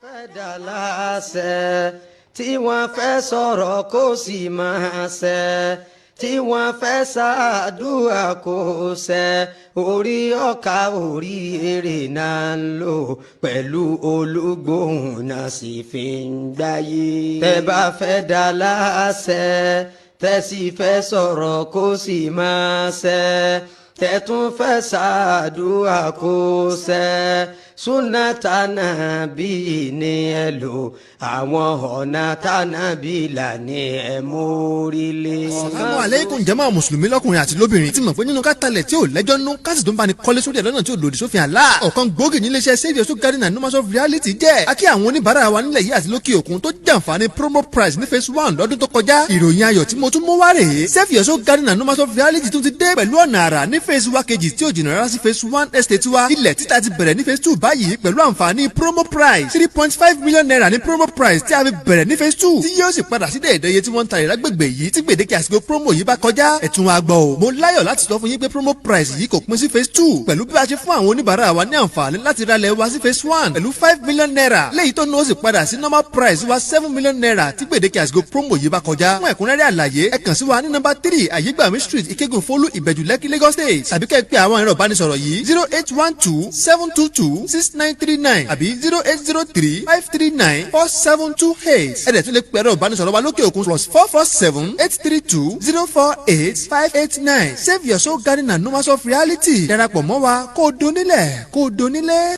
fẹ́ dà láṣẹ tí wọ́n fẹ́ sọ̀rọ̀ kó sì máa ṣẹ tí wọ́n fẹ́ ṣàdúrà kó ṣẹ orí ọkà orí èrè náà ń lò pẹ̀lú olúgbòhùn náà sì fi ń gbáyé. tẹ́ bá fẹ́ dà láṣẹ tẹ́ sì fẹ́ sọ̀rọ̀ kó sì máa ṣẹ tẹ́ tún fẹ́ ṣàdúrà kó ṣẹ súnà tànàbí ni ẹ lò àwọn ọ̀nà tànàbí là ní ẹ mórílé. Assalamu alaikum jàmáà mùsùlùmí lọ́kùnrin àti lóbìnrin tí mọ̀ pé nínú kátàlẹ̀ tí ò lẹ́jọ́ nú káàsì tó ń bá ní kọ́lé sórí ẹ̀ lọ́nà tí ò lòdì sófin Allah. ọ̀kan gbòógì nílé iṣẹ́ Save Your Soul Garden and Numbers of Reality jẹ́ akí àwọn oníbàárà wa nílẹ̀ yìí àti lókè òkun tó jàǹfààní promo price ní phase 1 lọ́dún tó kọjá. ìròyìn ayọ̀ tí mo tún mú wá rèé Save Your Soul Garden and Numbers of Reality tún ti dé pẹ̀lú ọ̀nà àrà ní phase 1 kejì tí ò jìnnà rárá sí phase 1 estate wa. ilẹ̀ títà ti bẹ̀rẹ̀ ní phase 2 báyìí pẹ̀lú àǹfààní promo price 3.5 million naira ní promo price tí a fi bẹ̀rẹ̀ ní phase 2 tí yóò sì padà sí dẹ̀ẹ̀dẹ̀yẹ tí wọ́n ń ta ìrágbègbè yìí tí gbèdéke àsìkò promo yìí bá kọjá. ẹ̀tún wa gbọ́ o mo láyọ̀ láti sọ fún yín pé promo price yìí kò pín sí phase 2 pẹ̀lú bí a ṣe fún àwọn oníbàárà wa ní àǹfààní láti ralẹ̀ wa sí phase 1 pẹ̀lú 5 million naira léyìí tó ní ó sì padà sí normal price wa 7 million naira tí gbèdéke àsìkò promo yìí bá kọjá. fún ẹ̀kúnrẹ́rẹ́ àlàyé ẹ kàn sí wa ní number 3 Ayégbàmí street Ìkẹ́gùn Fólú Ìbẹ̀jú Lẹ́kì Lagos State tàbí kẹ́ pè àwọn ẹ̀rọ ìbánisọ̀rọ̀ yìí 0812 722 6939 àbí 0803 539 4728. ẹ̀dẹ̀ tún lè pẹ̀rọ ìbánisọ̀rọ̀ wa lókè òkun +447 832 048 589. Save Your Soul Garden and Numbers of Reality. darapọ̀ mọ́ wa kó o donílẹ̀ kó o donílẹ̀.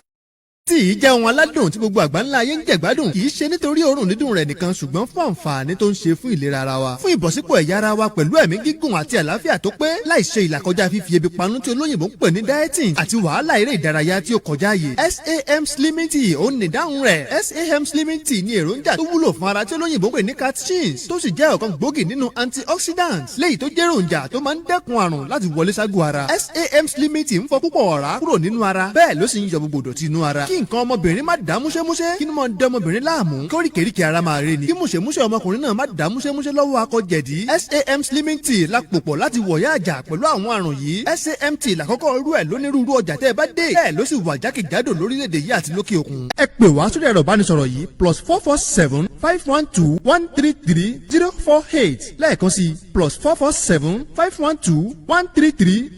tí ì jẹ́ ohun aládùn tí gbogbo àgbáńlá ayé ń jẹ̀gbádùn kì í ṣe nítorí òórùn dídùn rẹ̀ nìkan ṣùgbọ́n fún àǹfààní tó ń ṣe fún ìlera ara wa fún ìbọ̀sípò ẹ̀yà ara wa pẹ̀lú ẹ̀mí gígùn àti àlàáfìá tó pé láì ṣe ìlàkọjá fífi ebi panu tí olóyìnbó ń pè ní dieting àti wàhálà eré ìdárayá tí ó kọjá yìí. SAM Slimming Tea ó ní ìdáhùn rẹ̀. SAM Slimming Tea ní èròjà tó wúlò fún ara tí olóyìnbó ń pè ní catechins tó sì jẹ́ ọ̀kan gbòógì nínú antioxidants léyìí tó jẹ́ èròjà tó máa ń dẹ́kun àrùn láti wọlé ságọ́ ara. SAM Slimming Tea ń fọ púpọ̀ ọ̀rá kúrò nínú ara bẹ́ẹ̀ ló sì ń yọ gbogbo ìdọ̀tí inú ara kí nǹkan ọmọbìnrin má dá múṣẹ́múṣẹ́ kí ni mo ń dán ọmọbìnrin láàmú kóríkèéríkèé ara máa rẹ ni kí múṣẹ́múṣẹ́ ọmọkùnrin náà má dá múṣẹ́múṣẹ́ lọ́wọ́ akọ jẹ̀dí. SAM Slimming Tea la pòpọ̀ láti wọ̀yá àjà pẹ̀lú àwọn àrùn yìí. SAM Tea làkọ́kọ́ rú ẹ̀ lónírúurú ọjà tẹ́ ẹ bá dé bẹ́ẹ̀ ló sì wà jákèjádò lórílẹ̀‐èdè yìí àti lókè òkun. ẹ pè wá sórí ẹ̀rọ ìbánisọ̀rọ̀ yìí +447 512 133 048 lẹ́ẹ̀kan sí +447 512 133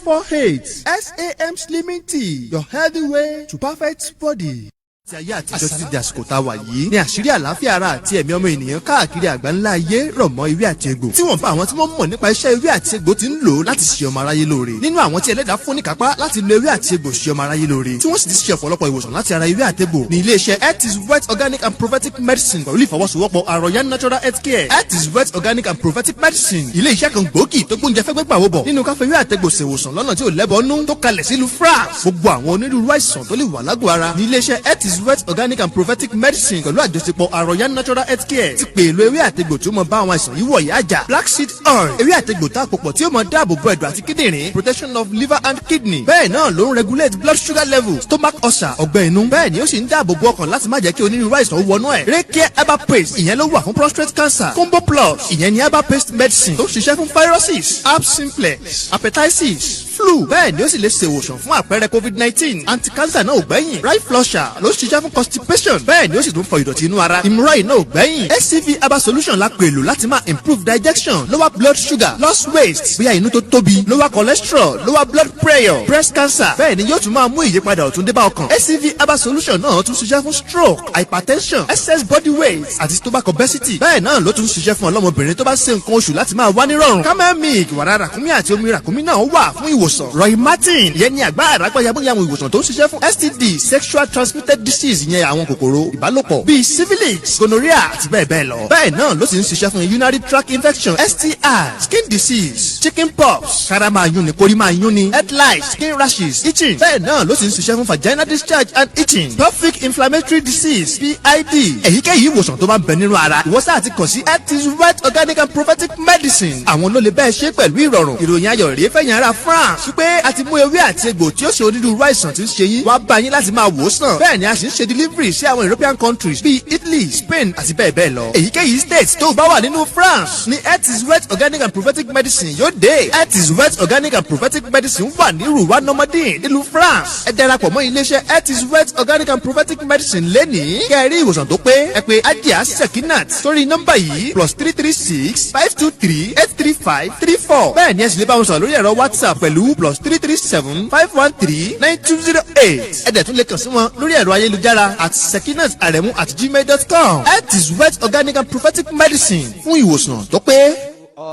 048. SAM Slimming Tea, your healthy way to perfect body. ti ayé àtijọ́ títí di àsìkò tá a wà yìí ní àṣírí àlàáfíà ara àti ẹ̀mí ọmọ ènìyàn káàkiri àgbáńlá ayé rọ̀ mọ́ ewé àti egbò tí wọ́n bá àwọn tí wọ́n mọ̀ nípa iṣẹ́ ewé àti egbò ti ń lò láti ṣe ọmọ aráyé lóore nínú àwọn tí ẹlẹ́dàá fún ní kápá láti lo ewé àti egbò ṣe ọmọ aráyé lóore tí wọ́n sì ti ṣe ọ̀pọ̀lọpọ̀ ìwòsàn láti ara ewé àti egbò ní iléeṣẹ́ Health is Wet Organic and Prophetic Medicine pẹ̀lú ìfọwọ́sowọ́pọ̀ Àròyàn Natural Health Care. Health is Wet Organic and Prophetic Medicine ilé-iṣẹ́ kan gbòógì tó gbóúnjẹ fẹ́gbẹ́ gbà wọ́bọ̀ nínú káfẹ́ ewé àti egbò ṣèwòsàn lọ́nà tí ò lẹ́bọ̀ọ́nú tó kalẹ̀ sílùú France. gbogbo àwọn onírúurú àìsàn tó lè wà lágọ̀ọ́ ara ní iléeṣẹ́ Health is Wet Organic and Prophetic Medicine pẹ̀lú àjọṣepọ̀ Àròyàn Natural Health Care ti pèlò ewé àtegbò tí ó mọ bá àwọn àìsàn yìí wọ̀nyí àjà. Black seed oil ewé àtegbò tá a pòpọ̀ tí ó mọ dáàbò bo ẹ̀dọ̀ àti kíndìnrín protection of liver and kidney. bẹ́ẹ̀ náà ló ń regulate blood sugar level stomach ulcer ọgbẹ́ inú. bẹ́ẹ̀ ni ó sì ń dáàbò bo ọkàn láti má jẹ́ kí onírúurú àìsàn wọnú ẹ̀. Recare herbal paste ìyẹn ló wà fún prostate cancer. Combo plus ìyẹn ni herbal paste medicine tó ṣiṣẹ́ fún viruses herpes simplex hepatitis flu. bẹ́ẹ̀ ni ó sì lè ṣe ìwòsàn fún àpẹẹrẹ COVID-19 anti-cancer náà ò gbẹ́yìn. right flusher ló ṣiṣẹ́ fún constipation. bẹ́ẹ̀ ni ó sì tún fọ ìdọ̀tí inú ara. hemorrhoid náà ò gbẹ́yìn. HCV herbal solution la pèlò láti máa improve digestion lower blood sugar loss waste bóyá inú tó tóbi lower cholesterol lower blood pressure breast cancer. bẹ́ẹ̀ ni yóò tún máa mú ìyípadà ọ̀tun dé bá ọkàn. HCV herbal solution náà tún ṣiṣẹ́ fún stroke hypertension excess body weight àti stomach obesity. bẹ́ẹ̀ náà ló tún ṣiṣẹ́ fún ọlọ́mọbìnrin tó bá ṣe nǹkan oṣù láti máa wá nírọ̀rùn. camel milk wàrà ràkúnmí àti omi ràkúnmí náà wà fún ìwòsàn. Roy Martin yẹn ni àgbà àràgbá yamuyamu ìwòsàn tó ń ṣiṣẹ́ fún STD sexual transmitted disease yẹn àwọn kòkòrò ìbálòpọ̀ bíi syphilis gonorrhea àti bẹ́ẹ̀ bẹ́ẹ̀ lọ. bẹ́ẹ̀ náà ló sì ń ṣiṣẹ́ fún urinary tract infection STI skin disease chicken pox kára máa yún ni kórí máa yún ni head lice skin rashes itching. bẹ́ẹ̀ náà ló sì ń ṣiṣẹ́ fún vaginal discharge and itching pelvic inflammatory disease PID. èyíkéyìí ìwòsàn tó bá ń bẹ nínú ara ìwọ́sà àti kàn sí Health is Wet Organic and Prophetic Medicine. àwọn ló lè bẹ́ẹ̀ ṣe pẹ̀lú ìrọ̀rùn. ìròyìn ayọ̀ rèé fẹ̀yìn ara France wípé a ti mú ewé àti egbò tí ó ṣe onírúurú àìsàn tí ń ṣe yín wá bá yín láti máa wò ó sàn. bẹ́ẹ̀ ni a sì ń ṣe delivery sí àwọn European countries bíi Italy, Spain àti bẹ́ẹ̀ bẹ́ẹ̀ lọ. èyíkéyìí state tó bá wà nínú France ní Health is Wealth Organic and Prophetic Medicine yóò dé. Health is Wealth Organic and Prophetic Medicine wà ní Rùwá Normandy nílùú France. ẹ darapọ̀ mọ́ iléeṣẹ́ Health is Wealth Organic and Prophetic Medicine lẹ́nìí kẹ́ẹ̀rí ìwòsàn tó pé ẹ pè Ajia Sekinat sórí nọ́mbà yìí +336 523 835 34. bẹ́ẹ̀ ni ẹ sì lè bá wọn sọ̀rọ̀ lórí ẹ̀rọ WhatsApp pẹ̀lú +337 513 9208. ẹ dẹ̀ tún lè kàn sí wọn lórí ẹ̀rọ ayélujára @sekinat@gmail.com. Health is Wealth Organic and Prophetic Medicine fún ìwòsàn tó pé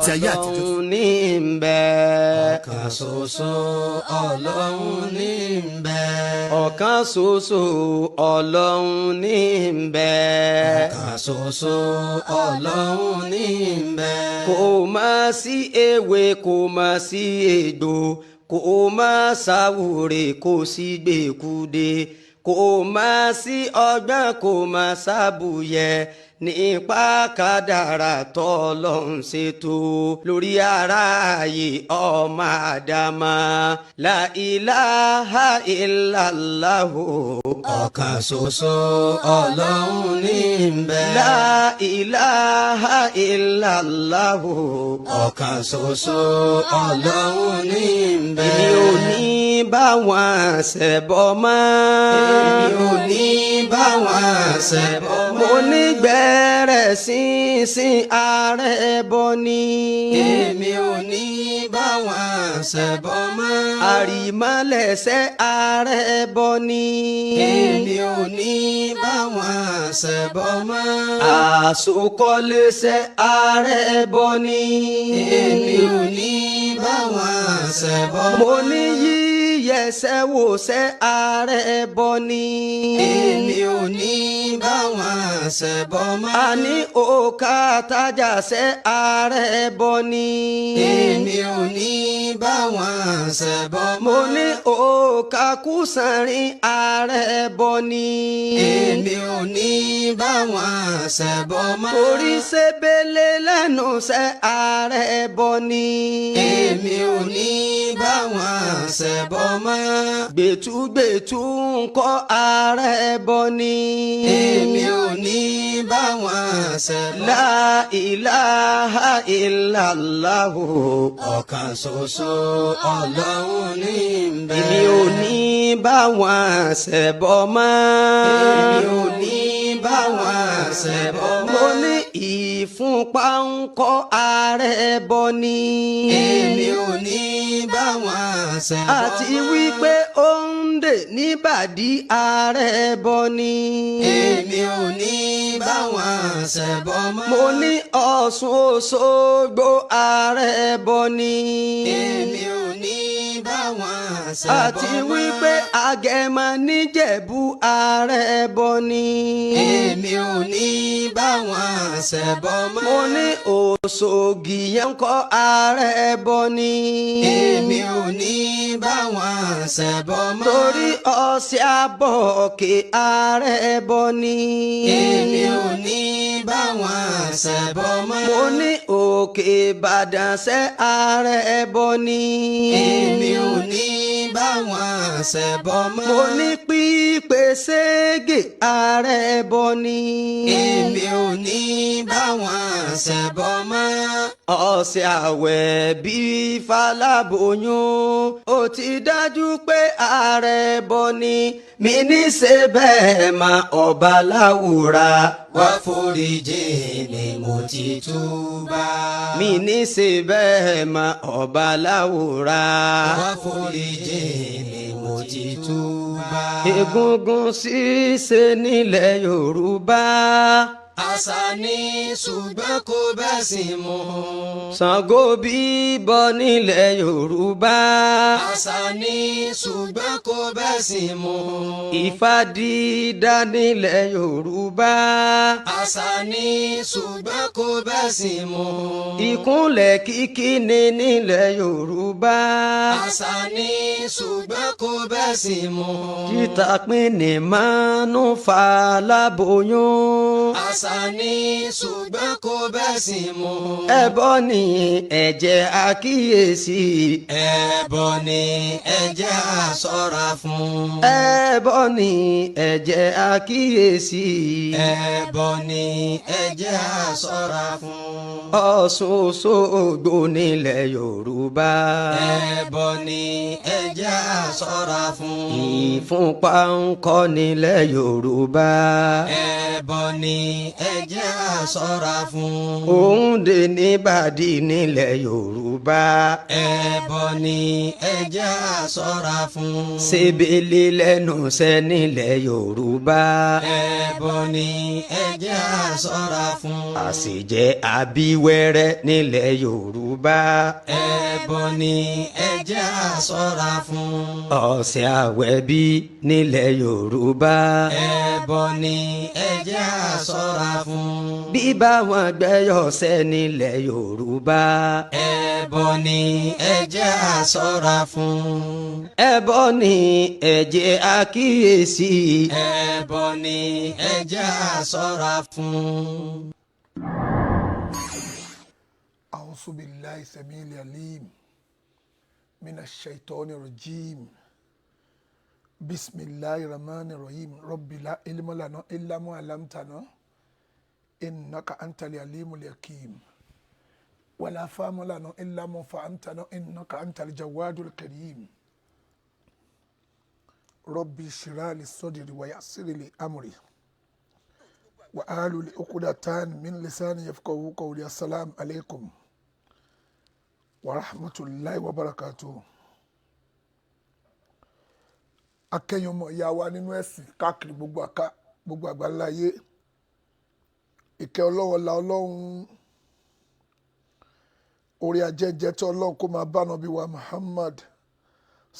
tí ayé àtijọ́. Ọlọ́run ní ń bẹ ọ̀kan ṣoṣo Ọlọ́run ní ń bẹ ọ̀kan ṣoṣo Ọlọ́run ní ń bẹ ọ̀kan ṣoṣo Ọlọ́run ní ń bẹ. kò má sí ewé kò má sí egbò kò má sáwúre kò sí gbèkúde kò má sí ọgbọ́n kò má sábùyẹ nípa kádàrá tọ́lọ́run ṣètò lórí aráyé ọmọ àdámà. La ilaha illallah ọ̀kan ṣoṣo Ọlọ́run ní ń bẹ. La ilaha illallah ọ̀kan ṣoṣo Ọlọ́run ní ń bẹ. èmi ò ní bá wọn ṣẹbọ mọ́. èmi ò ní bá wọn ṣẹbọ mọ́. mo ní gbẹ́rẹ́ sínsìn ààrẹ bọ́ ni. èmi ò ní bá wọn ṣẹbọ mọ́. àrìmọ́lẹ̀ṣẹ̀ ààrẹ bọ́ ni. èmi ò ní bá wọn ṣẹbọ mọ́. àsokọ́lẹ́ṣẹ̀ ààrẹ bọ́ ni. èmi ò ní bá wọn ṣẹbọ mọ́. mo ní yíyẹsẹ̀ wòṣẹ̀ ààrẹ bọ́ ni. èmi ò ní bá wọn ṣẹbọ mọ́. a ní òkà tájà ṣẹ́ ààrẹ bọ́ ni. èmi ò ní bá wọn ṣẹbọ mọ́. mo ní òkà kùsànrin ààrẹ bọ́ ni. èmi ò ní bá wọn ṣẹbọ mọ́. torí ṣébélé lẹ́nu ṣẹ́ ààrẹ bọ́ ni. èmi ò ní bá wọn ṣẹbọ mọ́. gbẹ̀tùgbẹ̀tù ńkọ́ ààrẹ bọ́ ni. èmi ò ní bá wọn ṣẹbọ. La ilaha illallah ọ̀kan ṣoṣo Ọlọ́run ní ń bẹ. èmi ò ní bá wọn ṣẹbọ mọ́. èmi ò ní bá wọn ṣẹbọ mọ́. mo ní ìfúnpá ńkọ́ ààrẹ bọ́ ni. èmi ò ní bá wọn ṣẹbọ mọ́. àti wípé ó ń dè níbàdí ààrẹ bọ́ ni. èmi ò ní bá wọn ṣẹbọ mọ́. mo ní Ọ̀ṣun Òṣogbo ààrẹ bọ́ ni. èmi ò ní bá wọn ṣẹbọ mọ́. àti wípé Agẹmọ níjẹ̀bú ààrẹ bọ́ ni. èmi ò ní bá wọn ṣẹbọ mọ́. mo ní Òṣogì yẹn kọ́ ààrẹ bọ́ ni. èmi ò ní bá wọn ṣẹbọ mọ́. torí Ọ̀ṣẹ̀ Àbọ̀kè ààrẹ bọ́ ni. èmi ò ní bá wọn ṣẹbọ mọ́. mo ní Òkè Ìbàdàn ṣẹ́ ààrẹ bọ́ ni. èmi ò ní bá wọn ṣẹbọ mọ́. mo ní Pípé Ségè ààrẹ bọ́ ni. èmi ò ní bá wọn ṣẹbọ mọ́. Ọ̀sẹ̀ àwẹ̀ bíi Fáláboyún ó ti dájú pé ààrẹ bọ́ ni. mi ní ṣe bẹ́ẹ̀ ma ọba láwùrà wá foríjì ni mo ti túbà. mi ní ṣe bẹ́ẹ̀ ma ọba láwùrà wá foríjì ni mo ti túbà. Egungun ṣíṣe nílẹ̀ Yorùbá àṣà ni ṣùgbọ́n kò bẹ́sìn mu. Ṣàngó bíbọ nílẹ̀ Yorùbá àṣà ni ṣùgbọ́n kò bẹ́sìn mu. Ifá dídá nílẹ̀ Yorùbá àṣà ni ṣùgbọ́n kò bẹ́sìn mu. Ìkúnlẹ̀ kíkí ni nílẹ̀ Yorùbá àṣà ni ṣùgbọ́n kò bẹ́sìn mu. Títà pín ní mánú Fáláboyún àṣà àṣà ni ṣùgbọ́n kò bẹ́sìn mu. ẹbọ ni ẹ jẹ́ àkíyèsí. ẹbọ ni ẹ jẹ́ á ṣọ́ra fún. ẹbọ ni ẹ jẹ́ àkíyèsí. ẹbọ ni ẹ jẹ́ á ṣọ́ra fún. Ọ̀ṣun Òṣogbo nílẹ̀ Yorùbá. ẹbọ ni ẹ jẹ́ á ṣọ́ra fún. ìfúnpá ń kọ́ nílẹ̀ Yorùbá. ẹbọ ni ẹ jẹ́ á ṣọ́ra fún. Òǹdè níbàdí nílẹ̀ Yorùbá. ẹbọ ni ẹ jẹ́ á ṣọ́ra fún. Ṣebele lẹ́nu ṣẹ́ nílẹ̀ Yorùbá. ẹbọ ni ẹ jẹ́ á ṣọ́ra fún. Àṣejẹ abíwẹ́rẹ́ nílẹ̀ Yorùbá. ẹbọ ni ẹ jẹ́ á ṣọ́ra fún. Ọ̀sẹ̀ àwẹ̀bí nílẹ̀ Yorùbá. ẹbọ ni ẹ jẹ́ á ṣọ́ra fún. Bíbá wọn gbẹ́yọ̀sẹ̀ nílẹ̀ Yorùbá. ẹbọ ni ẹ jẹ́ á ṣọ́ra fún. ẹbọ ni ẹ jẹ́ àkíyèsí. ẹbọ ni ẹ jẹ́ á ṣọ́ra fún. أعوذ بالله السميع العليم من الشيطان الرجيم بسم الله الرحمن الرحيم رب لا علم لنا إلا ما علمتنا إنك أنت العليم الحكيم ولا فهم لنا إلا ما فهمتنا إنك أنت الجواد الكريم ربي اشرح لي صدري ويسر لي أمري وأحلل عقدة من لساني يفقهوا قولي السلام عليكم warahmatulahi wabarakatuh. Akẹ́yìn ọmọ ìyá wa nínú ẹ̀sìn káàkiri gbogbo àgbáláyé. Ìkẹ́ Ọlọ́run la Ọlọ́run orí ajẹ́jẹ́ tí Ọlọ́run kó máa bá Ànábì wa Muhammad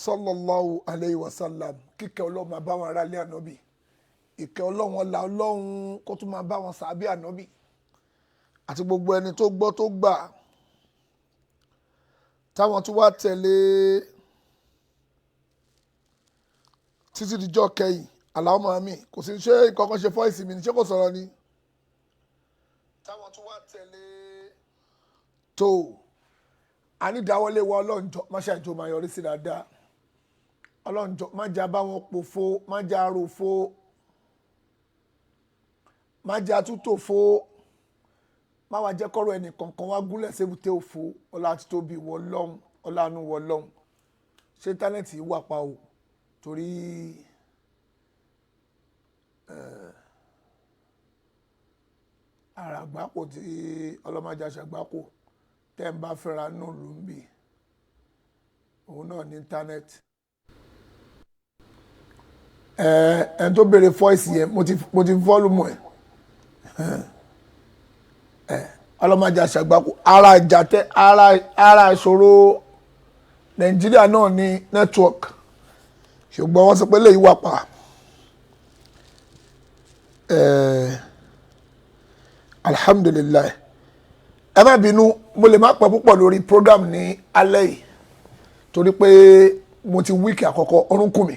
sallallahu alayhi wa sallam. Kíkẹ́ Ọlọ́run máa bá wọn aráalé Ànábì. Ìkẹ́ Ọlọ́run la Ọlọ́run kó tún máa bá wọn sàábé Ànábì. Àti gbogbo ẹni tó gbọ́ tó gbà táwọn tún wá tẹ̀lé títí dijọ́ kẹyìn aláwọ̀ mi kò sí ṣé nǹkan ṣe fọ́ìsì mi ní ṣé kò sọ̀rọ̀ ni. táwọn tún wá tẹ̀lé tó ànídáwọlé wa ọlọ́njọ́ má ṣàjò máa yọrí sí dáadáa ọlọ́njọ́ má jà bá wọn pòfo má jà ròfo má jà tútòfo má wàá jẹ́ kọ́rọ̀ ẹnì kankan wá gúnlẹ̀ sébùté òfo ọlá àti tóbi wọ lọ́hùn ọlá àánú wọ lọ́hùn ṣé tálẹ́ǹtì wà pa o torí àràgbákò tí ọlọ́mọdé aṣàgbákò tẹ́ ń bá fẹ́ra náà ló ń bì òun náà ní íńtánẹ́ẹ̀tì. ẹni tó béèrè fọ́ìsì yẹn mo ti fọ́lùmù ẹ̀. ọlọ́mọdé aṣàgbákò ara ìjàtẹ́ ara ìṣòro Nàìjíríà náà ní network ṣùgbọ́n wọ́n sọ pé lè wà pa alhamdulilayi ẹ má bínú mo lè má pẹ́ púpọ̀ lórí program ní alẹ́ yìí torí pé mo ti wíìkì àkọ́kọ́ orun kùn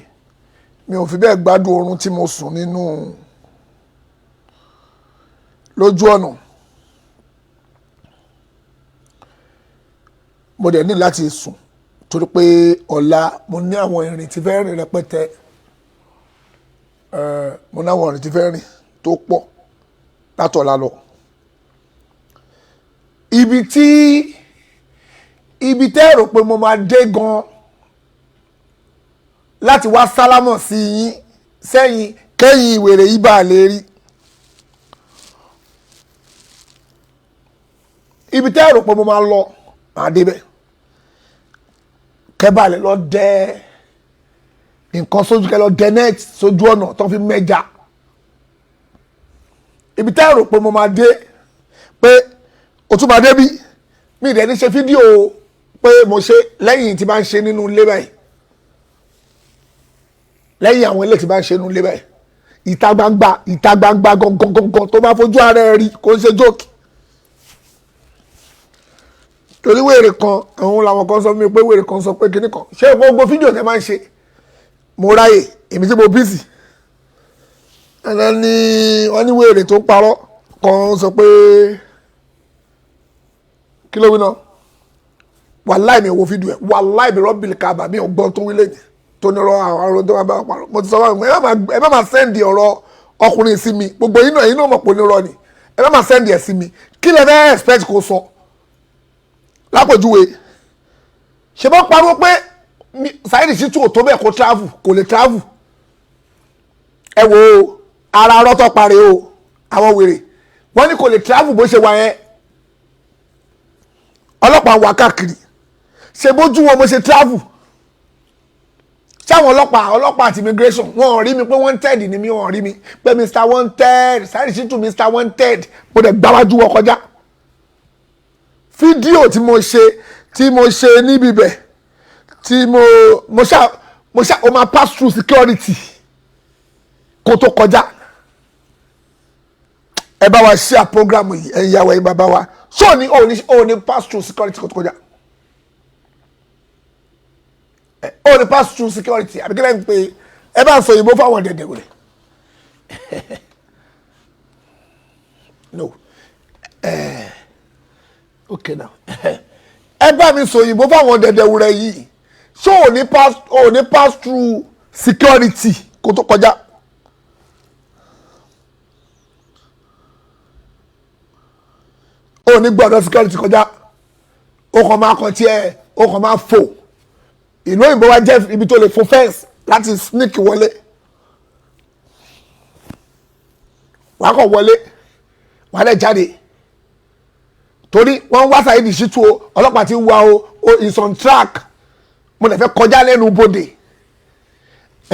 mi ò fi bẹ́ẹ̀ gbádùn oorun tí mo sùn nínú lójú ọ̀nà. Mo dẹ̀ ní láti sùn torí pé ọ̀la mo ní àwọn ìrìn tí fẹ́ rìn rẹpẹtẹ mo ní àwọn ìrìn tí fẹ́ rìn tó pọ̀ látọ̀la lọ. ibi tẹ́ rò pé mo máa dé gan láti wá sálámọ̀ sí yín sẹ́yìn kẹ́yìn ìwèrè yìí bá lè rí. Ibi tẹ́ rò pé mo máa lọ máa débẹ̀. Kẹ́bàlẹ̀ lọ dẹ nǹkan sójú kẹ́ lọ dẹ net sójú ọ̀nà tó fi mẹ́ja. Ibi tẹ́ rò pé mo máa dé pé o tún máa dé bí mi ì dẹ̀ ní ṣe fídíò pé mo ṣe lẹ́yìn tí bá ń ṣe nínú ilé báyìí lẹ́yìn àwọn ilé tí bá ń ṣe nínú ilé báyìí ìta gbangba gangan tó bá fojú ara ẹ rí kò ń ṣe jókì. Torí wèrè kan àwọn làwọn kan sọ fún mi pé wèrè kan sọ pé kinní kan ṣé gbogbo fídíò tẹ máa ń ṣe mo ráyè èmi tí mo bísì ẹ̀rọ ni wọ́n ní wèrè tó parọ́ kan sọ pé kí ló wí náà wàláì mi ò wo fídíò ẹ̀ wàláì mi rọ́bìlì kábà mi ò gbọ́ tó wí lẹ́yìn tó ní ọ̀rọ̀ àwọn ọ̀rọ̀ tó máa bá parọ́ mo ti sọ fún ẹ má máa sẹ́ndì ọ̀rọ̀ ọkùnrin sí mi gbogbo yín náà mọ̀ pé onírọ́ ni ẹ má máa sẹ́ndì ẹ̀ sí mi kí lẹ fẹ́ expect kó sọ lápòjúwe ṣe bá parọ́ pé Saheed Shittu ò tó bẹ́ẹ̀ kó travel kò lè travel ẹ wo ara rọ́tọ̀ parí o àwọn wèrè wọ́n ní kò lè travel bó ṣe wà yẹn ọlọ́pàá wà káàkiri ṣe bójú wọn mo ṣe travel sáwọn ọlọ́pàá àti immigration wọn ò rí mi pé wanted ni mi wọn ò rí mi pé Mr Wanted Saheed Shittu Mr Wanted mo dẹ̀ gbáwájú wọn kọjá fídíò tí mo ṣe níbi bẹ̀ tí mo ṣá o máa pass through security kó tó kọjá ẹ bá wa share program yìí ẹ yà wá yín bàbá wa so ní pass through security kó tó kọjá ní pass through security àbíkí lẹ́yìn pé ẹ bá ń sọ òyìnbó fáwọn dẹ̀dẹ̀ wọlé no okay now ẹ bá mi sọ òyìnbó fáwọn dẹ̀dẹ̀ wọlé yìí so ní pass through security kó tó kọjá. O ní gbọ́dọ̀ security kọjá o kàn máa kàn tiẹ̀ o kàn máa fò ìlú òyìnbó wa jẹ́ ibi tó lè fò fence láti sneak wọlé wàá kàn wọlé wàá lè jáde torí wọ́n wá Saheed Shittu o ọlọ́pàá ti wá o is on track mo lè fẹ́ kọjá lẹ́nu bodè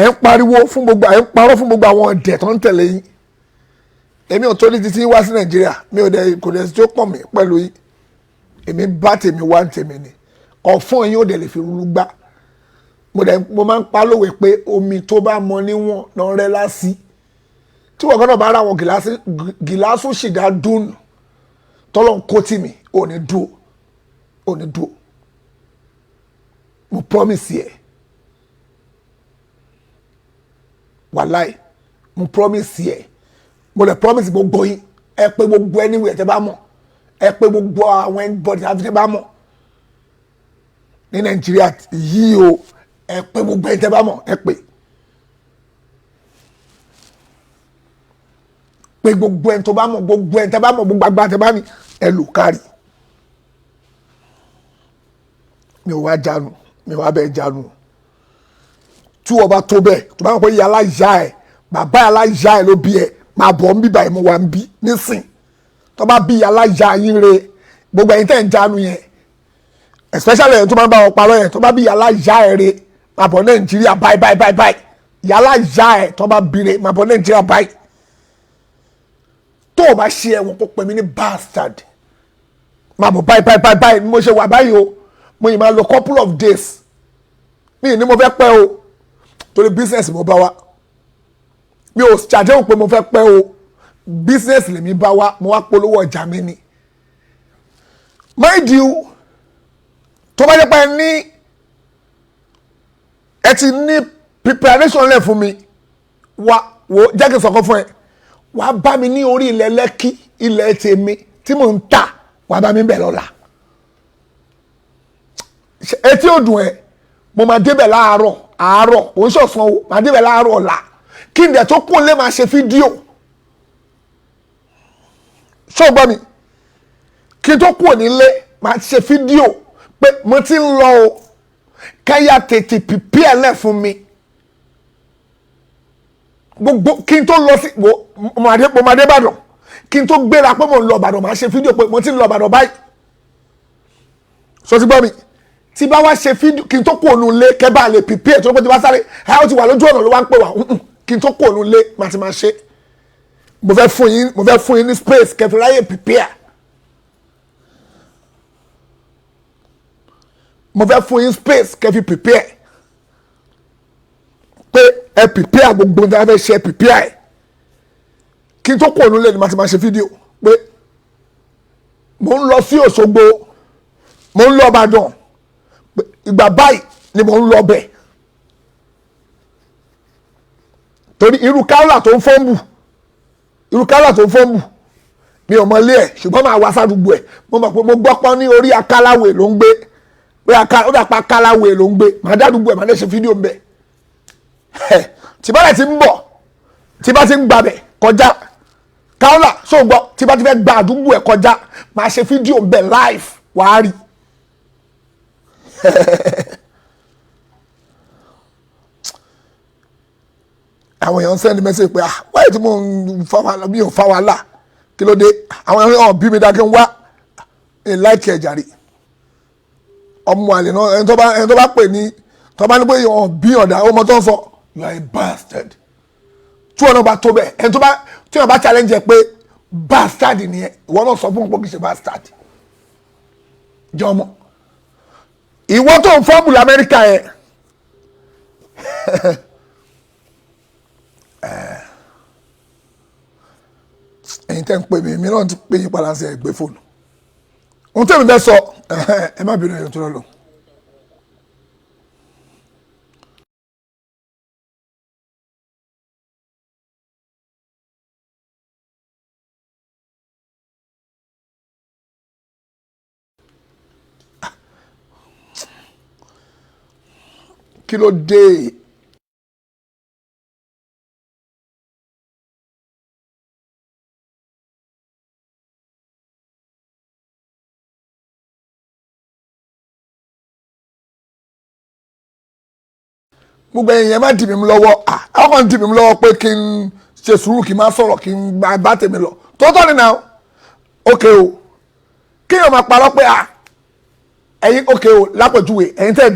ẹ̀ ń pariwo fún gbogbo ẹ̀ ń parọ́ fún gbogbo àwọn ọ̀dẹ̀ tó ń tẹ̀lé yín èmi ò tó ní títí wá sí Nàìjíríà mi ò dẹ̀ kò dẹ̀ tí ó pọ̀ mí pẹ̀lú yín èmi bá tèmi wá ń tèmi ni ọ̀fọ́n yín ò dẹ̀ lè fi rúrú gbá mo máa ń pa lówe pé omi tó bá mọ níwọ̀n náà rẹ́ lásì tí wọ́n gbọ́dọ̀ bá ra àwọn gìláṣù ṣìdá dùn tọ́lọ̀ ń kó tì mí ò ní dúró mo promise yẹ wàláì mo promise yẹ mo lè promise gbogbo yín ẹ pé gbogbo anywhere tẹ́ bá mọ̀ ẹ pé gbogbo àwọn anybody tẹ́ bá mọ̀ ní Nàìjíríà yìí o ẹ pé gbogbo ẹni tẹ́ bá mọ̀ ẹ pé gbogbo ẹni tó bá mọ̀ gbogbo ẹni tẹ́ bá mọ̀ gbogbo àgbà tẹ́ bá ní ẹ lò kárí mi ò wá jánu mi ò wá bẹ́ẹ̀ jánu tí wọ́n bá tó bẹ́ẹ̀ tó bá mọ̀ pé ìyá aláìyá ẹ̀ bàbá aláìyá ẹ̀ ló bí ẹ̀ máa bọ̀ ń bí báyìí mo wà ń bí nísìn tó bá bí aláìyá yín re gbogbo ẹ̀yin tẹ́ ń jánu yẹn especially ẹ̀yin tó máa ń bá wọn parọ́ yẹn tó bá bí aláìyá ẹ̀ re máa bọ̀ Nàìjíríà báyìí aláìyá ẹ̀ tó bá bí re máa bọ̀ Nàìjíríà báyìí tó o bá ṣe ẹ̀wọ̀n kó pè mí ní bastard máa bọ̀ báyìí mo ṣe wà báyìí o mo yìí máa lo couple of days mi ní mo fẹ́ pẹ́ o torí business mo bá wa mi ò ṣàdéhùn pé mo fẹ́ pẹ́ o business lèmi bá wa mo wá polówó ọjà mi ni mind you tó bá jẹ́ pé ẹ ti ní preparation lẹ̀ fún mi wá wo jẹ́ kí n sọ̀kan fún ẹ wàá bá mi ní orí ilẹ̀ Lẹ́kì ilẹ̀ tèmi tí mò ń tà wàá bá mi bẹ̀ lọ́la etí ò dùn ẹ mo máa débẹ̀ láàárọ̀ òun ṣọ̀sán o máa débẹ̀ láàárọ̀ ọ̀la kí n dẹ̀ tó kún lé máa ṣe fídíò ṣọ́gbọ́n mi kí n tó kún nílé máa ṣe fídíò pé mo ti ń lọ o káyà tètè pìpì ẹ̀ lẹ̀ fún mi gbogbo kí n tó lọ sí mo máa dé Ìbàdàn kí n tó gbéra pé mo ń lọ Ìbàdàn máa ṣe fídíò pé mo ti ń lọ Ìbàdàn báyìí sọ ti gbọ́ mi tí bá wá ṣe fídíò kí n tó kún òun lé kẹ́ bá lè pìpì ẹ̀ tó ló pé tí bá sáré ẹ̀ ó ti wà lójú ọ̀nà ló wá ń pè wá kí n tó kú òun lé máa ti máa ṣe mo fẹ́ fún yín ní space kẹfì ráyè prepare mo fẹ́ fún yín space kẹfì prepare pé ẹ prepare gbogbo ní abẹ́ ṣe prepare kí n tó kú òun lé ni máa ti máa ṣe fídíò pé mo ń lọ sí Òṣogbo mo ń lọ Ìbàdàn ìgbà báyìí ni mo ń lọ bẹ̀. torí irú kálà tó ń fọ́nbù mi ò mọ ilé ẹ̀ ṣùgbọ́n máa wá sádùúgbò ẹ̀ mo mọ̀ pé mo gbọ́ pọ́n ní orí Akáláwé ló ń gbé pé ó dàpọ̀ Akáláwé ló ń gbé màá dádùúgbò ẹ̀ màá lè ṣe fídíò ń bẹ̀ tí bá lẹ̀ ti ń bọ̀ tí bá ti ń gbàbẹ̀ kọjá káwọ́là sóògbọ́ tí bá ti fẹ́ gba àdúgbò ẹ̀ kọjá màá ṣe fídíò ń bẹ̀ live wàá rí àwọn èèyàn send message pé wáyé tí mo ń fa wàhálà mi ò fa wàhálà kí ló dé àwọn èèyàn bí mi dákẹ́ ń wá láìkí ẹ̀jà rí ọmọ àlè náà ẹni tó bá pè ní tó bá ní pé èèyàn bí ọ̀dà ọmọ tó ń sọ you are a bastard tí wọn náà bá tó bẹ́ẹ̀ ẹni tó bá tí wọn bá challenge ẹ pé bastard nìyẹn ìwọ náà sọ fún un pé kì í ṣe bastard jẹ́ ọmọ ìwọ tó ń fọ́ọ̀mù lamẹ́ríkà yẹn ẹ̀yin tẹ́ ń pè mí èmi náà ti pè yín padà sí ẹgbẹ́ fóònù ohun tẹ́mi fẹ́ sọ ẹ má bínú ẹ̀yọ́ tó lọ́lọ́. Kí ló dé? Gbogbo ẹ̀yin má dì mí lọ́wọ́ àwọn kan dì mí lọ́wọ́ pé kí n ṣe sùúrù kí n má sọ̀rọ̀ kí n bá tèmi lọ tọ́tọ́ ni náà ókè o kí èèyàn máa parọ́ pé ẹ̀yin ókè o lápẹ̀júwe ẹ̀yin tẹ́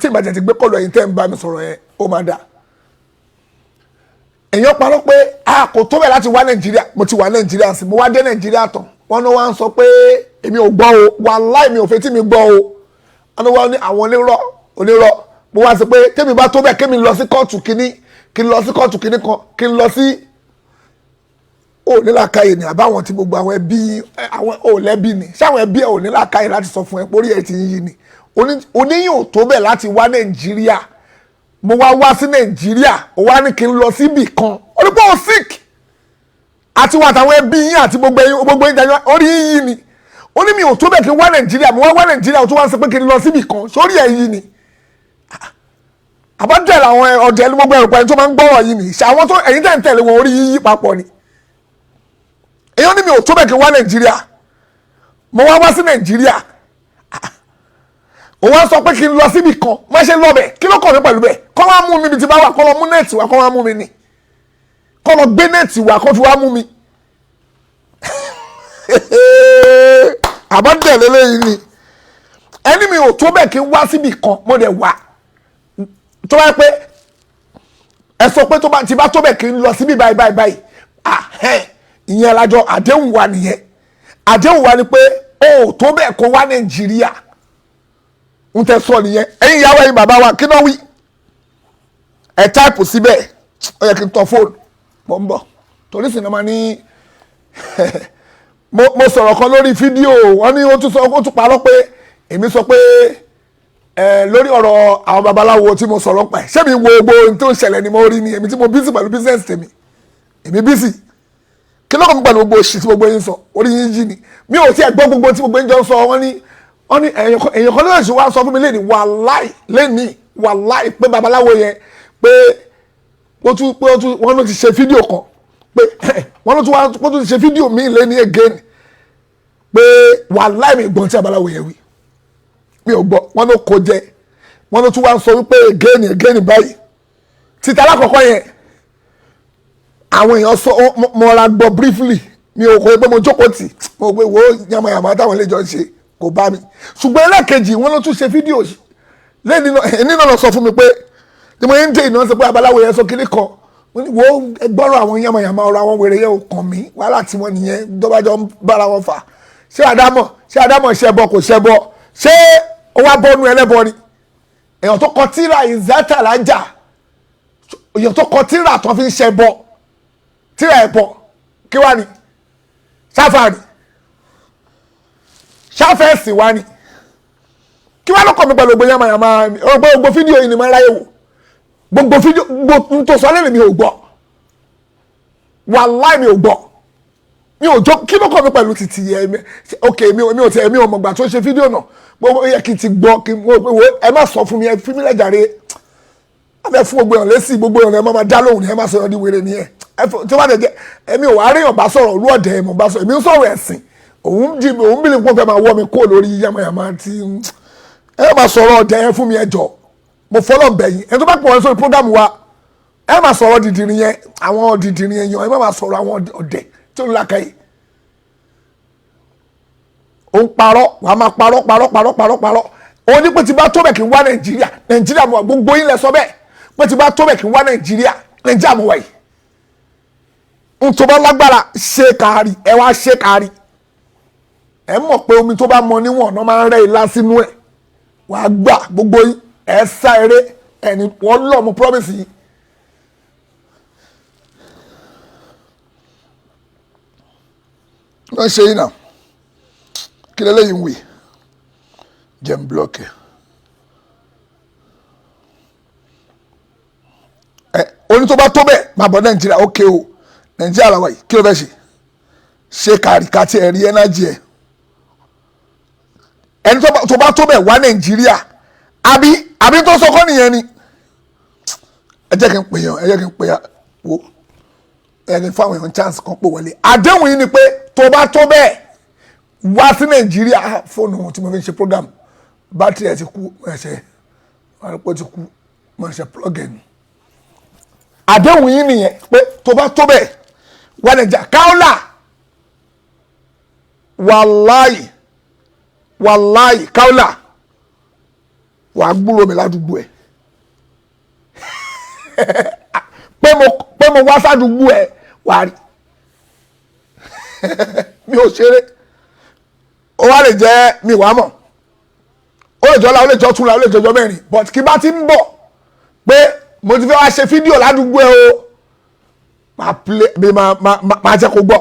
tí ìbàjẹ́ ti gbé kọlu ẹ̀yin tẹ́ ń bá mi sọ̀rọ̀ yẹn ó máa dà èèyàn parọ́ pé kò tó bẹ̀ láti wá Nàìjíríà mo ti wà Nàìjíríà sí mo wá dé Nàìjíríà tán wọn náà wá ń sọ pé èmi ò gbọ́ o wàláì mi ò fẹ́ tí mi gbọ́ o wọn náà wá ní àwọn onírọ́ mo wá sí pé tèmi bá tó bẹ́ẹ̀ kémi lọ sí kóòtù kínní kí n lọ sí kóòtù kínní kan kí n lọ sí onílàkàyè ní àbáwọn tí gbogbo àwọn ẹbí àwọn òlẹ́bí ni ṣáwọn ẹbí ẹ̀ onílàkàyè láti sọ fún ẹ pórí ẹ̀ ti ń yí ni oníyìn ò tó bẹ́ẹ̀ láti wá Nàìjíríà mo wá sí Nàìjíríà ó wá ní kí n lọ síbì kan ó ní pé ó sick àti wà táwọn ẹbí yín àti gbogbo yín dájọ́ orí yín ni ó ní mi ò tó bẹ́ẹ̀ kí n wá Nàìjíríà mo wá Nàìjíríà ó tún wá sọ pé kí n lọ síbì kan sórí ẹ̀ yín ni àbájẹ́ làwọn ọ̀dẹ́ ẹni gbogbo ẹ̀rọ pẹ̀lú tó máa ń gbọ́rọ̀ yìí ni ṣàwọn tó ẹ̀yin tẹ̀ ń tẹ̀lé wọn orí yíyí papọ̀ ni èèyàn ní mi ò tó bẹ́ẹ̀ kí n wá Nàìjíríà mo wá sí Nàìjíríà òun wá sọ pé kí n lọ síbi kan má ṣe lọ bẹ̀ kí ló kàn mí pẹ̀lú bẹ̀ kọ́ wá mú mi bí ti bá wà kọ́ lọ mú nẹ́ẹ̀tì wá kọ́ wá mú mi ni kọ́ lọ gbé nẹ́ẹ̀tì wá kọ́ fi wá mú mi àbájẹ́ lélẹ́yìn ni ẹni mi ò tó bẹ́ẹ̀ kí n wá síbi kan mo dẹ̀ wá tó bá pé ẹ sọ pé tí bá tó bẹ̀ kí n lọ síbi báyìí ìyẹn lájọ àdéhùn wa nìyẹn àdéhùn wa ni pé ó tó bẹ̀ kó wá Nàìjíríà ń tẹ sọ nìyẹn ẹ̀yin ìyàwó ẹ̀yin bàbá wa kí náà wí ẹ táìpù síbẹ̀ ó yẹ kí n tọ fóònù mọ̀ ń bọ̀ torí sì náà máa ní mo sọ̀rọ̀ kan lórí fídíò wọ́n ní ó tún parọ́ pé èmi sọ pé lórí ọ̀rọ̀ àwọn babaláwo tí mo sọ̀rọ̀ pa ẹ̀ ṣé mi wo gbogbo ohun tó ń ṣẹlẹ̀ ni mo rí ni èmi tí mo bísí pẹ̀lú business tèmi èmi bísí kí ló kàn mí pẹ̀lú gbogbo òṣì tí gbogbo yín sọ orí yín jí ni mi ò tiẹ̀ gbọ́ gbogbo tí gbogbo yín jọ sọ wọ́n ní èèyàn kan lóṣù wa sọ fún mi lẹ́ni wàláì pé babaláwo yẹn pé wọ́n ló ti ṣe fídíò kan pé wọ́n ló ti ṣe fídíò míì lẹ́ni again pé wàláì mi gbọ́n tí babaláwo yẹn wí mi ò gbọ́ wọn ló kó jẹ wọn ló tún wá ń sọ wípé again báyìí títa alákọ̀ọ́kọ́ yẹn àwọn èèyàn sọ mo ra gbọ́ briefly mi ò kọ́ pé mo jókòó tì mo gbé wo yamayama táwọn ilé jọ ń ṣe kò bá mi ṣùgbọ́n ẹlẹ́ẹ̀kejì wọn ló tún ṣe fídíò lẹ́ni náà lọ sọ fún mi pé tí mo yẹn ń dé ìnáwó sọ pé abaláwo yẹn sọ kíní kan wo gbọ́rọ̀ àwọn yamayama ọ̀rọ̀ àwọn wèrè yẹn ò kàn mí wàhálà tí wọ́n nìyẹn dọ́bàjọ́ ń bára wọn fà ṣé Ádámọ̀ ṣẹbọ kò ṣẹbọ ṣé ó wá bọ́nu ẹlẹ́bọ ni èèyàn tó kọ tíra ìzátà lájà èèyàn tó kọ tíra tó fi ń ṣe bọ tíra ẹ̀bọ kí wá ni sáfàrì sáfẹ́ẹ̀sì wá ni kí wá lọ́kọ̀ mi pẹ̀lú gbogbo yamayama gbogbo fídíò yìí ni mo ń ráyè wò gbogbo fídíò gbogbo tó sọ lẹ́nu mi ò gbọ́ wàláì mi ò gbọ́ mi ò jọ kí ló kọ́ mi pẹ̀lú títì yẹ ok mi ò mọ̀gbà tó ṣe fídíò náà gbogbo yẹ kí n ti gbọ́ kí ẹ má sọ fún mi ẹ fi mí lẹ́jàre ẹ fẹ́ fún gbogbo èèyàn lésì gbogbo èèyàn ẹ má máa dá lóhùn ni ẹ má sọ̀rọ̀ ní wèrè nìyẹn tí wọ́n bá jẹ́ èmi ò wá rí èèyàn bá sọ̀rọ̀ olú ọ̀dẹ̀ mo bá sọ̀rọ̀ èmi ń sọ̀rọ̀ ẹ̀sìn òun bìlì pọ̀ fẹ́ máa wọ́ mi kó lórí yamayama tí ẹ má sọ̀rọ̀ ọ̀dẹ̀ ẹ fún mi ẹjọ́ mo fọlọ́ bẹ̀yìn ẹ tó bá pọ̀ ẹ sórí program wa ẹ má sọ̀rọ̀ dìdìrín yẹn àwọn dìdìrín yẹn ẹ má má sọ̀rọ̀ àwọn ọ̀dẹ̀ tí ó ń lákàyè ó ń parọ́ wà á máa parọ́ ó ní pé tí bá tó bẹ̀ kí n wá nàìjíríà mo wà gbogbo yín lẹ sọ bẹ́ẹ̀ pé tí bá tó bẹ̀ kí n wá nàìjíríà mo wà yìí n tó bá lágbára ṣe kárí ẹ wá ṣe kárí ẹ mọ̀ pé omi tó bá mọ níwọ̀n náà máa ń rẹ́ ilá sínú ẹ̀ wà á gbà gbogbo yín ẹ sá eré ẹni wọ́n lọ mo promise yìí. wọ́n ṣe yín náà kí lélẹ́yìn wì jẹ́ ń blọ́ọ̀kì oní tó bá tó bẹ́ẹ̀ máa bọ̀ nàìjíríà ókè o nàìjíríà làwà yìí kí ló fẹ́ ṣe kàríkàtì ẹ̀rí ẹnájì ẹ̀ ẹni tó bá tó bẹ́ẹ̀ wá nàìjíríà àbí tó sọkọ́ nìyẹn ni ẹ jẹ́ kí n pè yàn wo ẹni fáwọn èèyàn chance kan pò wọlé àdéhùn yìí ni pé tó bá tó bẹ́ẹ̀ wá sí nàìjíríà fóònù tí mo fi ń ṣe program bátìrì ẹ ti kú ẹsẹ àrùpọ̀ ti kú mo ṣe plug in àdéhùn yìí nìyẹn pé tó bá tó bẹ́ẹ̀ wà nàìjíríà káólà wàláì káólà wàá gbúrò mi ládùúgbò ẹ pé mo wá sádùúgbò ẹ wàá rí mi ò ṣeré ó wá lè jẹ́ mi wàá mọ̀ ó lè jọ́la ó lè jọ́ túnra ó lè jọjọ́ mẹ́rin but kí bá ti ń bọ̀ pé mo ti fẹ́ wá ṣe fídíò ládùúgbò ẹ o máa jẹ́ kó gbọ́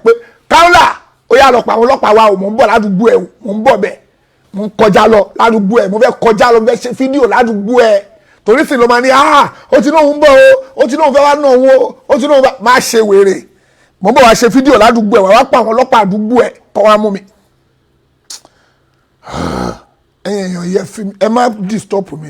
pé káwọ́là ó yà lọ pa àwọn ọlọ́pàá wa o mò ń bọ̀ ládùúgbò ẹ o mò ń bọ̀ bẹ́ẹ̀ mo ń kọjá lọ ládùúgbò ẹ mo fẹ́ kọjá lọ mo fẹ́ ṣe fídíò ládùúgbò ẹ torí sì ló máa ní ó ti náà ń bọ̀ o ó ti náà fẹ́ wá náà wo ó ti náà máa ṣe wèrè mo bọ̀ wá ṣe fídíò ládùúgbò ẹ̀ wá pa àwọn ọlọ́pàá àdúgbò ẹ̀ kọ́ wá mú mi. ẹ̀yin èèyàn yẹ fi ẹ má disturb mi.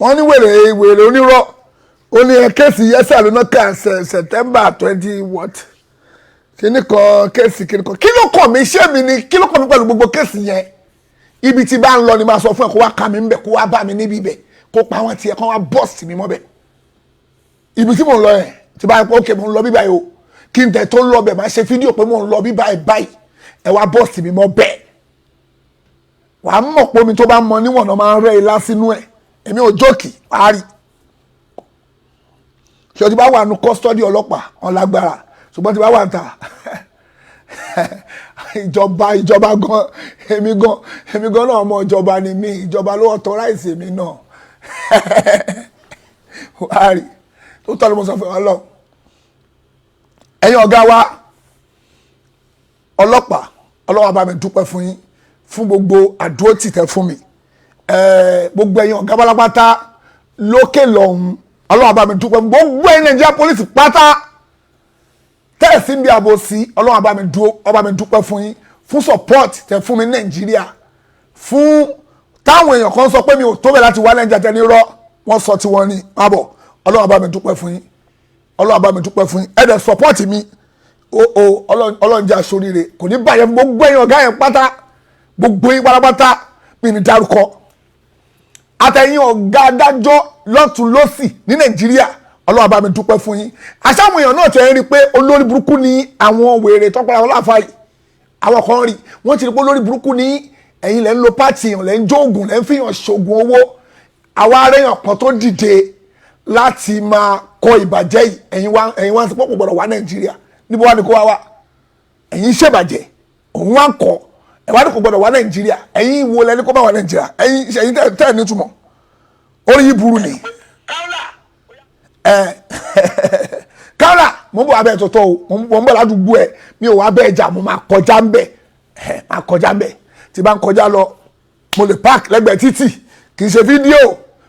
wọ́n ní wèrè onírọ́ ó ní kéèsì yẹ́sà lónà kan September 20 what kíní kan kéèsì kíní kan kí ló kàn mí ṣé mi ni kí ló kàn mí pẹ̀lú gbogbo kéèsì yẹn ibi tí bá ń lọ ni máa sọ fún ẹ kó wá ká mi ń bẹ kó wá bá mi níbi ibẹ̀ kó pa àwọn tiẹ̀ kó wá bọ́ọ̀sì mi mọ́ bẹ̀ ibi tí mò ń lọ yẹn tí bá yẹ pé ókè mò ń lọ bíbá yìí o kí n tẹ̀ tó ń lọ bẹ̀ máa ṣe fídíò pé mò ń lọ bíbá yìí báyìí ẹ wá bọ́ọ̀sì mi mọ́ bẹ̀ wàá mọ̀ pé omi tó bá mọ níwọ̀n náà máa ń rẹ́ ilá sínú ẹ̀ èmi ò jókì wàá rí ṣé o ti bá wà nù kọ́sítọ́dì ọlọ́pàá ọ̀làgbára ṣùgbọ́n tí bá wà ń ta ìjọba gan èmi gan náà ọmọ ìjọba ni mí ìjọba ló authorize èmi náà wàá rí tó tọ́ ni mo sọ fún ọ lọ ẹ̀yin ọ̀gá wa ọlọ́pàá ọlọ́wọ́ bá mi dúpẹ́ fún yín fún gbogbo àdúró tìtẹ́ fún mi gbogbo ẹ̀yin ọ̀gá pátápátá lókè lọ́hùn ọlọ́wọ́ bá mi dúpẹ́ gbogbo ẹ̀yin Nàìjíríà pólísì pátá tẹ́ẹ̀sì ń bí abo sí ọlọ́wọ́ bá mi dúpẹ́ fún yín fún support tẹ́ fún mi ní Nàìjíríà fún táwọn èèyàn kan sọ pé mi ò tó bẹ̀ láti wá Nàìjíríà tẹ́ ní rọ́ wọ́n sọ tí wọ́n ní àbọ̀ ọlọ́wọ́ bá mi dúpẹ́ fún yín ọlọ́wọ́ bá mi dúpẹ́ fún yín ẹ̀dẹ̀ support mi ọlọ́run jẹ́ aṣoríire kò ní bàjẹ́ gbogbo ẹ̀yin ọ̀gá yẹn pátá gbogbo yín pátápátá mi ní dárúkọ àtẹ̀yìn ọ̀gá adájọ́ lọ́tún lọ́sì ní Nàìjíríà ọlọ́run bá mi dúpẹ́ fún yín àṣàwọn èèyàn náà tẹ̀ ń rí i pé olórí burúkú ni àwọn wèrè tọ́pẹ́ àwọn láàfáà yìí àwọn kan rí wọ́n ti rí i pé olórí burúkú ni ẹ̀yin lẹ́ ń lo pàtì èèyàn lẹ́ ń jó oògùn lẹ́ ń fi hàn ṣoògùn owó àwa aréyàn kan tó dìde láti máa kọ ìbàjẹ́ yìí ẹ̀yin wá sí pọ́pọ̀ gbọ́dọ̀ wá Nàìjíríà níbo wá ní kó wá wá ẹ̀yin ṣèbàjẹ́ òun wá ń kọ́ ẹ̀ wá ní kó gbọ́dọ̀ wá Nàìjíríà ẹ̀yin wo lẹ́ni kó bá wá Nàìjíríà ẹ̀yin tẹ́ ẹ̀ nítumọ̀ orí yìí burú ni. Káwọ́là mo ń bọ̀ abẹ́ tó tọ́ o mo ń bọ̀ ládùúgbò ẹ̀ mi ò wá bẹ́ẹ̀ jà mo máa kọjá ń bẹ̀ máa kọjá ń bẹ̀ tí bá ń kọjá lọ mo lè park lẹ́gbẹ̀ẹ́ títì kì í ṣe fídíò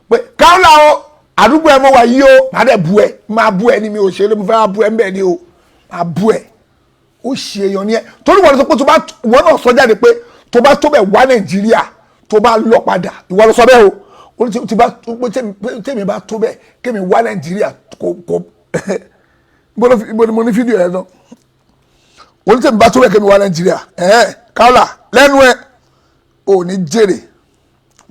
pé káwọ́lá o àdúgbò ẹ̀ mo wà yí o máa dẹ̀ bu ẹ̀ máa bu ẹ̀ ni mi ò ṣe é mo fẹ́ máa bu ẹ̀ ń bẹ̀ ni o máa bu ẹ̀ ó ṣe èèyàn ni ẹ torí wọ́n sọ pé ìwọ náà sọ jáde pé tó bá tó bẹ̀ wá Nàìjíríà tó bá lọ padà ìwọ ló sọ bẹ́ẹ̀ o tèmi bá tó bẹ́ẹ̀ kémi wá Nàìjíríà kò ibo ni mo ní fídíò ẹ̀ náà wọ́n tèmi bá tó bẹ́ẹ̀ kémi wá Nàìjíríà káwọ́lá lẹ́nu ẹ̀ ò ní jèrè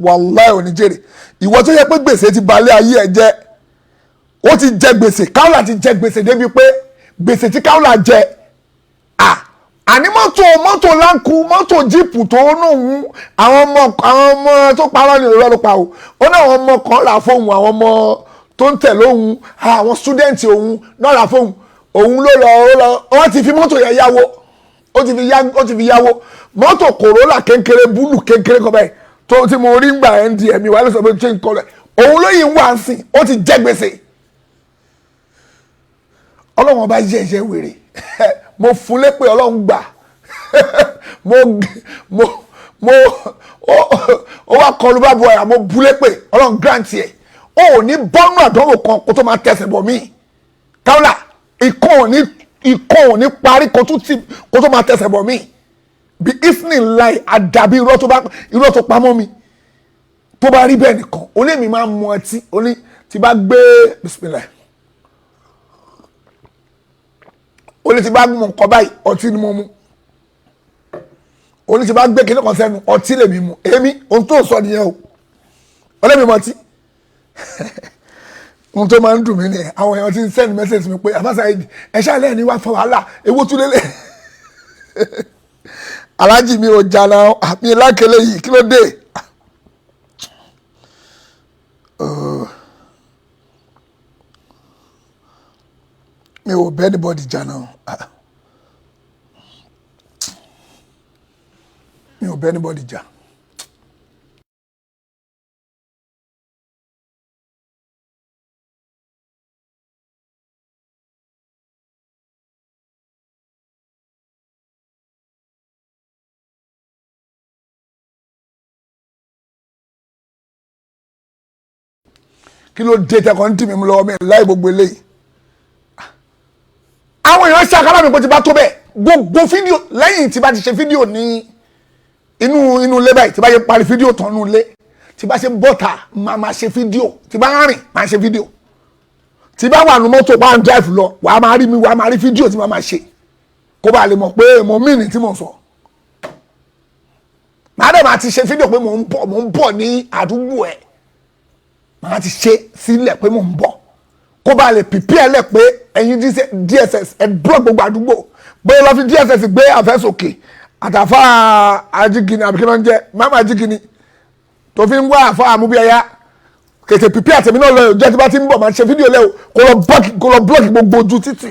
wàláì ò ní jèrè ìwọ tó yẹ pé gbèsè ti balẹ̀ ayé ẹ̀ jẹ́ ó ti jẹ gbèsè káwọ́lá ti jẹ gbèsè débi pé gbèsè tí káwọ́lá jẹ àní mọ́tò láńkù mọ́tò jíìpù tó nùhún àwọn ọmọ tó parọ́ ní ìrọ̀lù pa o ó ní àwọn ọmọ kan rà fóun àwọn ọmọ tó ń tẹ̀lé òun àwọn stúdẹ̀ǹtì òun náà rà fóun òun ló lọ wọ́n ti fi mọ́tò yẹn yáwó ó ti fi yáwó mọ́tò Corolla kékeré búlù kékeré kan báyìí tó ti mo rí gbà ẹ̀ ń di ẹ̀mí wà lọ́sọ̀ pé ṣé ń kọ́ rẹ̀ òun ló yìí ń wá sí ó ti jẹ́ gbèsè ọlọ́run ọba jẹ́ ìṣe wèrè mo fún lépè ọlọ́run gbà ó wá kọlu bá bọ̀ ẹ̀ mo bú lépè ọlọ́run grant ẹ̀ ó ní bọ́nú àdánwò kan kó tó máa tẹ̀sẹ̀ bọ̀ mí káwọ́lá ikọ̀ ò ní parí kó tó máa tẹ̀sẹ̀ bọ̀ mí bí ifnin láì àdàbí irọ́ tó pamọ́ mi tó bá rí bẹ́ẹ̀ nìkan ó lè mi máa mu ọtí ó ní tí bá gbé bismillah ó ní tí bá mú nǹkan báyìí ọtí ni mo mu ó ní tí bá gbé kíní kan sẹ́nu ọtí lèmi mu èmi ohun tó sọ nìyẹn o ó lè mi mọ ọtí ohun tó máa ń dùn mí ni àwọn èèyàn ti ń send message mi pé àbáṣáìdì ẹ̀ṣẹ́ àlẹ́ ní wàá fa wàhálà ewu tún lélẹ̀ alájì mi ò jàlá àmì lákèlè yìí kí ló dé mi ò bẹ́ anybody jà náà mi ò bẹ́ anybody jà. Kí ló dé tẹkọ̀ ń tì mí lọ́wọ́ mi láì gbogbo eléyìí àwọn èèyàn ṣàkárà mi pé ti bá tó bẹ́ẹ̀ gbogbo fídíò lẹ́yìn tí bá ti ṣe fídíò ní inú ilé báyìí tí bá ṣe parí fídíò tán nínú ilé tí bá ṣe bọ́tà máa ṣe fídíò tí bá rìn máa ṣe fídíò tí bá wà ní mọ́tò bá ń drive lọ wàá máa rí mi wàá máa rí fídíò tí máa ṣe kó bá lè mọ̀ pé mo mìíní tí mo sọ màá dẹ̀ máa ti ṣe fídíò pé mo ń bọ̀ ní àdúgbò ẹ̀ màá ti ṣe sílẹ̀ pé mo ń bọ̀ kó bá lè pìpì ẹ̀ lẹ̀ pé ẹ̀yin DSS ẹ̀ dúró gbogbo àdúgbò bóyá lọ́ fi DSS gbé àfẹ́sòkè àtàfà ajígini àbíkí máa ń jẹ́ máma ajígini tó fi ń wá àfà àmúbíyáyá kètè pìpì àtẹ̀mí náà lọ́yọ̀ jẹ́ tí bá ti ń bọ̀ máa ṣe fídíò lẹ́wọ̀ kó lọ blọ́ọ̀kì gbogbo ojú títì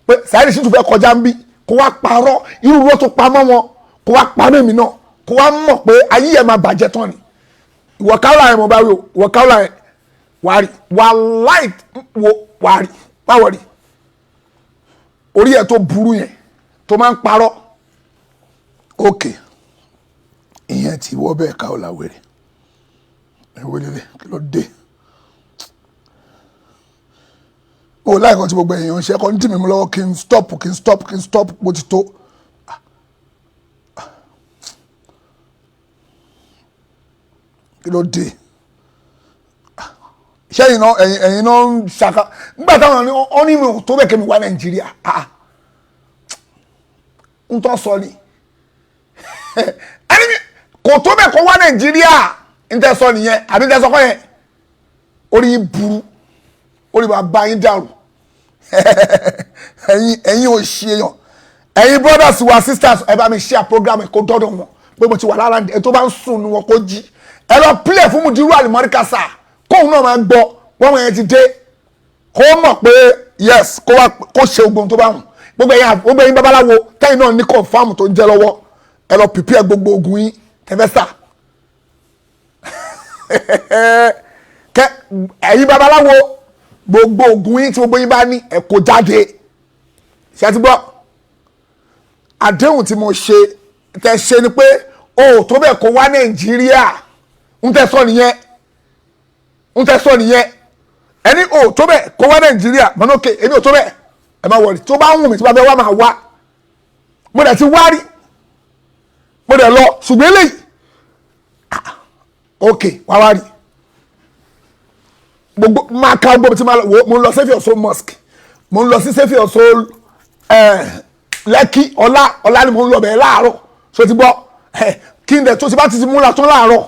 pé Saheed Shittu fẹ́ kọjá ń bí kó wá parọ́ irú rọ́ tó pamọ́ wọn kó wá parọ́ èmi náà kó wá mọ̀ pé ayé ẹ̀ máa bàjẹ́ tán ni ìwọ káwọ́lá yẹn mo bá rí o ìwọ káwọ́lá yẹn wàláì wàrí báwọ̀ rí orí ẹ̀ tó burú yẹn tó máa ń parọ́ òkè ìyẹn tí wọ́n bẹ́ẹ̀ káwọ́lá wẹ̀rẹ̀ ẹ̀wọ́ lélẹ̀ kí ló dé o láìkan tí gbogbo èèyàn ṣe kọ́ ní tìmí mi lọ́wọ́ kí n stop bó ti tó kí ló dé ṣẹ́yìn náà ẹ̀yìn náà ń ṣàkà nígbà táwọn ọ ní mi ò tó bẹ́ẹ̀ kí mi wá Nàìjíríà ń tọ́ sọ ni ẹni mi kò tó bẹ́ẹ̀ kó wá Nàìjíríà ń tẹ́ sọ nìyẹn àbí ń tẹ́ sọ kọ́ yẹn orí yín burú orí bá bá yín dàrú ẹ̀yin ò ṣe èèyàn ẹ̀yin brothers wa sisters ẹ bá mi share program kó dọ́dọ̀ wọn pé mo ti wà lára ẹ̀ tó bá ń sùn ní wọn kó jí ẹ lọ play fún Mudiru Al-Madrasatu kóun náà máa gbọ́ wọ́n mọ̀ yẹn ti dé kó mọ̀ pé yes kó ṣe ogun tó bá wù gbogbo ẹ̀yin babaláwo tẹ́yìn náà ní confam tó ń jẹ́ lọ́wọ́ ẹ lọ prepare gbogbo ogun yín tẹ́fẹ́sà ẹ̀yin babaláwo gbogbo ogun yín tí gbogbo yín bá ní ẹ kó jáde ṣe ti gbọ́ àdéhùn tí mo ṣe tẹ ṣe ni pé o tó bẹ́ẹ̀ kó wá Nàìjíríà ń tẹ́ sọ nìyẹn ẹni o tó bẹ́ẹ̀ kó wá Nàìjíríà mọ́nà òkè èmi ò tó bẹ́ẹ̀ ẹ má wọlé tó bá ń wù mí tí bá bẹ́ẹ̀ wá máa wá mo dẹ̀ ti wá rí mo dẹ̀ lọ ṣùgbọ́n eléyìí ok wá rí gbogbo máa ka gbogbo tí mo lọ Saviour Soul Mosque mo ń lọ sí Saviour Soul Lẹ́kì ọlá ni mo ń lọ bẹ̀ẹ́ láàárọ̀ so ti gbọ́ kí n dẹ̀ tó ti bá ti múra tán láàárọ̀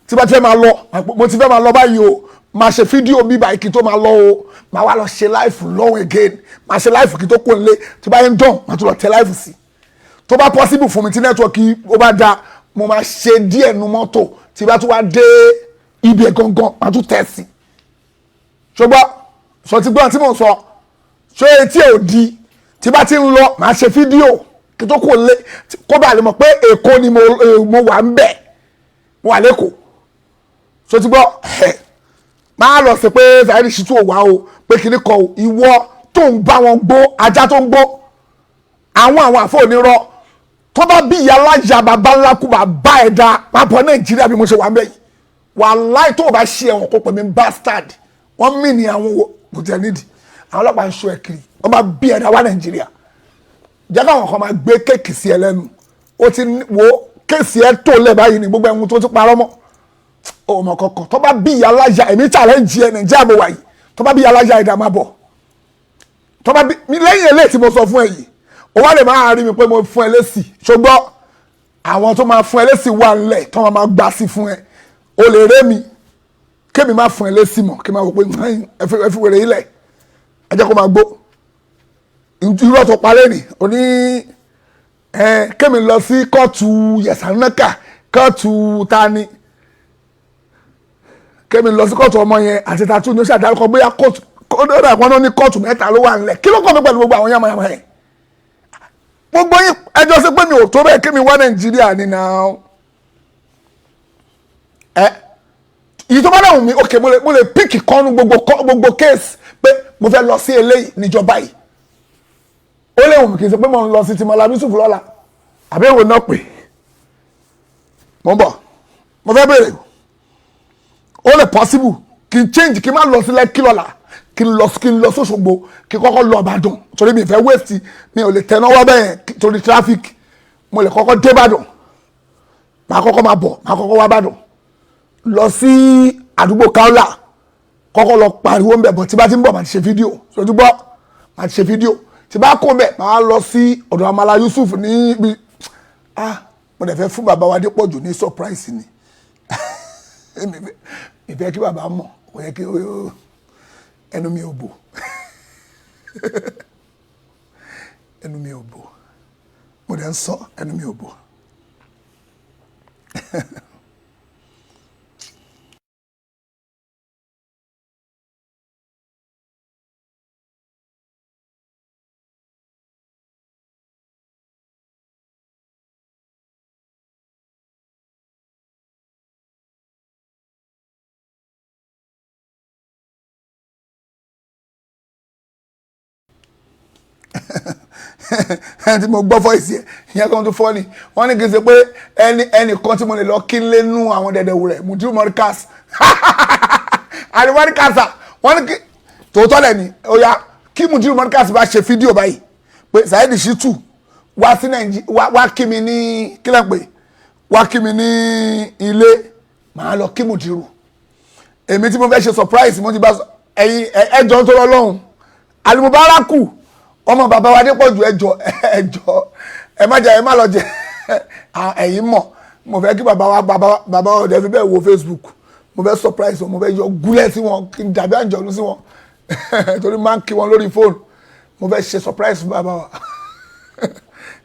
tí bá ti fẹ́ máa lọ mo ti fẹ́ máa lọ báyìí o máa ṣe fídíò bí báyìí kí n tó máa lọ o máa wá lọ ṣe láìfù lọ́wọ́ again máa ṣe láìfù kí n tó kó nílé tí bá yẹn dán máa tún lọ tẹ láìfù sí tó bá possible fún mi tí nẹ́tíwọ̀kì ó bá da mo máa ṣe díẹ̀ nu mọ́tò tí bá tún wá dé ibi ẹ̀ gangan máa tún tẹ̀ sí ṣùgbọ́n sọ ti gbọ́n tí mò ń sọ ṣé etí ẹ̀ ò di tí bá ti ń lọ máa ṣe fídíò kí tó kó lé kó bá lè mọ̀ pé Èkó ni mo wà ń bẹ̀ mo wà lẹ́kọ̀ọ́ so ti gbọ́ máa lọ sí pé Saheed Shittu ò wá o pé kìíní kan o ìwọ tó ń bá wọn gbó ajá tó ń gbó àwọn àfọ onírọ́ tó bá bí ìyá alájà bàbá ńlá kú bàbá ẹ̀dá máa bọ̀ Nàìjíríà bí mo ṣe wà ń bẹ̀ yìí wàláì tó o bá ṣe ẹ̀wọ̀n kó pè mí bastard wọ́n mì ní àwọn kò tẹ̀ nídìí àwọn ọlọ́pàá ń ṣọ́ ẹ̀ kiri wọ́n bá bí ẹ̀dá wá Nàìjíríà jẹ́ káwọn kan máa gbé kéèkì sí ẹ lẹ́nu ó ti wo kéèsì ẹ tó lẹ̀ báyìí ní gbogbo ẹ̀hún tó ti parọ́ mọ́ ọmọ kọ̀ọ̀kan tó bá bí ìyá alájà èmi challenge ẹ Nàìjíríà mo wà yìí tó bá bí ìyá alájà ẹ̀dá máa bọ̀ tó bá bí mi lẹ́yìn eléyìí tí mo sọ fún ẹ yìí ó wá lè máa rí mi pé mo fún ẹ lésì ṣùgbọ́n àwọn tó máa fún ẹ lésì wà ńlẹ̀ tó máa gbà sí fún ẹ o lè ré mi kémi máa fún ẹ lésì mọ̀ kí n máa wò pé ẹ fi wèrè ilẹ̀ ẹ jẹ́ kó máa gbó irú ọ̀tọ̀ parẹ́ ni o ní kémi lọ sí kóòtù yẹ̀sánnákà kóòtù tani kémi lọ sí kóòtù ọmọ yẹn àti tatu ní ó ṣàdárúkọ bóyá kóòtù kódà kan náà ní kóòtù mẹ́ta ló wà nílẹ̀ kí ló kọ́ mi pẹ̀lú gbogbo àwọn yamayama yẹn gbogbo yín ẹjọ́ sí pé mi ò tó bẹ́ẹ̀ kémi wá Nàìjíríà ni náà èyí tó bá dáhùn mi ok mo lè píkì kọ́nu gbogbo kéèsì pé mo fẹ́ lọ sí eléyìí níjọba yìí ó lè wù mí kì í ṣe pé mo ń lọ sí Tìmọ̀lá Yusuf lọ́la àbẹ̀wò náà pè mo ń bọ̀ mo fẹ́ bèrè ó lè possible kí n change kí n má lọ sí Lẹ́kì lọ́la kí n lọ sóṣogbo kí n kọ́kọ́ lọ Ìbàdàn torí mi fẹ́ waste mi ò lè tẹnáwọ́ bẹ́ẹ̀ torí traffic mo lè kọ́kọ́ dé Ìbàdàn màá kọ́kọ́ máa bọ̀ màá kọ́kọ́ wá Ìbàdàn lọ sí àdúgbò Kaola kọ́kọ́ lọ pariwo ń bẹ̀ bọ̀ tí bá ti ń bọ̀ màá ti ṣe fídíò sojú bọ́ màá ti ṣe fídíò tí bá kó bẹ̀ màá lọ sí ọ̀dọ̀ Amala Yusuf ní ibi mo dẹ̀ fẹ́ fún bàbá wa Adépọ̀jù ní surprise ni ìfẹ́ kí bàbá mọ̀ kò yẹ kí ẹnu mi ò bò ẹnu mi ò bò mo dẹ̀ ń sọ ẹnu mi ò bò. ẹni tí mo gbọ́ fọ́ìsì ẹ̀ ìyẹn kan tó fọ́ ni wọ́n ní kí n ṣe pé ẹnìkan tí mo lè lọ kí n lé nú àwọn dẹ̀dẹ̀wù rẹ̀ Mudiru Morikas àti Morikas wọ́n ní kí tòótọ́ lẹ̀ ní ọ̀ya kí Mudiru Morikas bá ṣe fídíò báyìí pé Saheed Shittu wá sí Nàìjíríà wá kí mi ní kílẹ̀ pé wá kí mi ní ilé màá lọ kí Mudiru èmi tí mo fẹ́ ṣe surprise mo ti bá ẹ̀yin ẹjọ́ tó lọ́lọ́run Al-Mubaraku ọmọ bàbá wa Adépọ̀jù ẹjọ́ ẹ má jẹ ẹ má lọ jẹ ẹ̀yin mọ̀ mo fẹ́ kí bàbá wa ọ̀dẹ̀ fi bẹ́ẹ̀ wo Facebook mo fẹ́ surprise wọn mo fẹ́ yọ gúlẹ̀ sí wọn kí n dàbí àjọ̀nú sí wọn torí máa ń kí wọn lórí fóònù mo fẹ́ ṣe surprise fún bàbá wa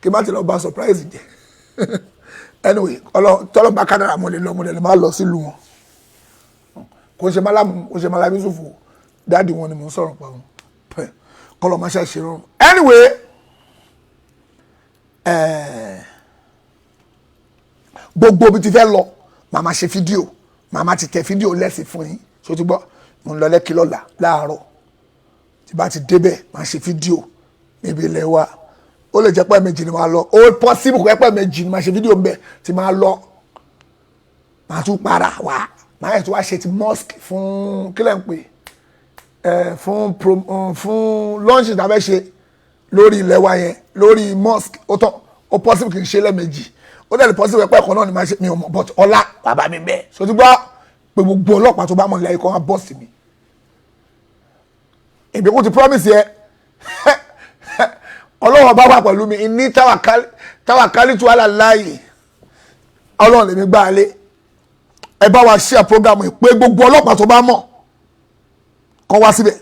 kí n má ti lọ bá surprise jẹ anyway tọ́lọ́gbà kádàrà mo lè lọ máa lọ sílùú wọn kò ṣe Mala Yusuf dáàdi wọn ni mo ń sọ̀rọ̀ pa wọn kọlọ máa ṣe rọrùn anyway gbogbo bí ti fẹ́ lọ màmá ṣe fídíò màmá ti tẹ fídíò lẹ́sìn fún yín ṣó ti gbọ́ mo ń lọ Lẹ́kì lọ́la láàárọ̀ tí bá ti débẹ̀ máa ṣe fídíò níbi ilẹ̀ wa ó lè jẹ́ pé méjì ni máa lọ ó possible kò pẹ́ méjì ni máa ṣe fídíò ńbẹ tí máa lọ máa tún para wá máa yẹ tó wá ṣe ti mosque fún kílẹ̀ ń pè fún lunch tàbí ṣe lórí ilẹ̀ wa yẹn lórí mosque ó tán ó possible kì í ṣe lẹ́ẹ̀mejì ó dẹ̀ lè possible pé ẹ̀kọ́ náà ni máa ṣe mi ò mọ̀ but ọlá bàbá mi bẹ́ẹ̀ so ti gbọ́ pé gbogbo ọlọ́pàá tó bá mọ̀ nílẹ̀ ikọ̀ wọn bọ́ sí mi èmi kò ti promise yẹ ọlọ́run bá wà pẹ̀lú mi ní tawakali tó wà láàyè ọlọ́run lèmi gbá alé ẹ bá wa share program yìí pé gbogbo ọlọ́pàá tó bá mọ̀ kọ́ wá síbẹ̀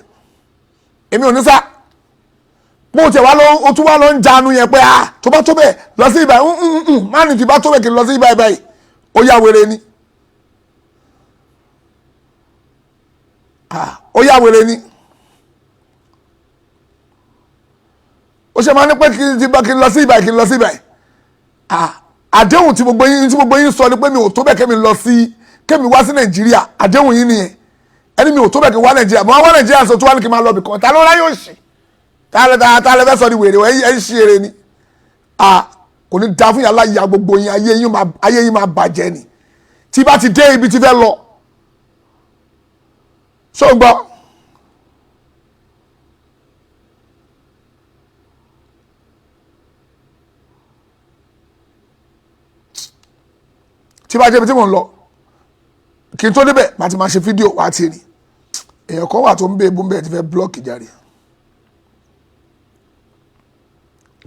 èmi ò ní sá bó tiẹ̀ wá lọ ó tún wá lọ ń janu yẹn pé tó bá tó bẹ́ẹ̀ lọ sí ibà má ní ti bá tó bẹ́ẹ̀ kì í lọ sí ibà yìí ó yá wèrè ni ó yá wèrè ni ó ṣe máa ní pé kí n lọ sí ibà kí n lọ sí ibà àdéhùn tí gbogbo yín sọ ni pé mi ò tó bẹ́ẹ̀ kémi wá sí Nàìjíríà àdéhùn yín nìyẹn ẹni mi ò tó bẹ́ẹ̀ kí n wá Nàìjíríà mo wá Nàìjíríà sọ tó wá ní kí n máa lọ bìkan ta ló ráyè òṣì ta lè fẹ́ sọ ní wèrè ẹ̀ ń ṣe eré ni kò ní da fún yàrá ìyá gbogbo yín ayé yín máa bàjẹ́ ni tí bá ti dé ibi tí fẹ́ lọ ṣó ń gbọ́ tí bá jẹ́ ibi tí mò ń lọ kí n tó débẹ̀ màá ti máa ṣe fídíò wá ti rí èèyàn kan wà tó ń bẹ ebú ń bẹ ti fẹ́ blọ́ọ̀kì járe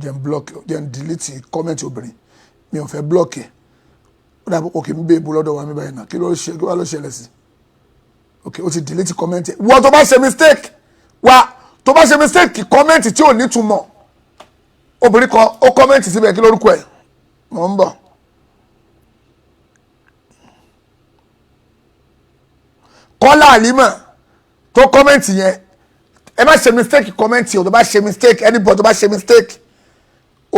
jẹ́ ń blọ́ọ̀kì jẹ́ ń delete kọ́mẹ́ǹtì obìnrin mi ò fẹ́ blọ́ọ̀kì ẹ̀ ó dàbí òkè ń bẹ ebú lọ́dọ̀ wa mi báyìí náà kí wàá ló ṣẹlẹ̀ sí òkè ó ti delete kọ́mẹ́ǹtì wọ́n tó bá ṣe mistake tó bá ṣe mistake kọ́mẹ́ǹtì tí ò ní túmọ̀ obìnrin kan ó kọ́mẹ́ǹtì síbẹ̀ kí lórúkọ ẹ̀ mò ń bọ̀. Kọ́lá Àlímà tó kọ́mẹ́ǹtì yẹn ẹ má ṣe mistake kọ́mẹ́ǹtì o tó bá ṣe mistake anybody tó bá ṣe mistake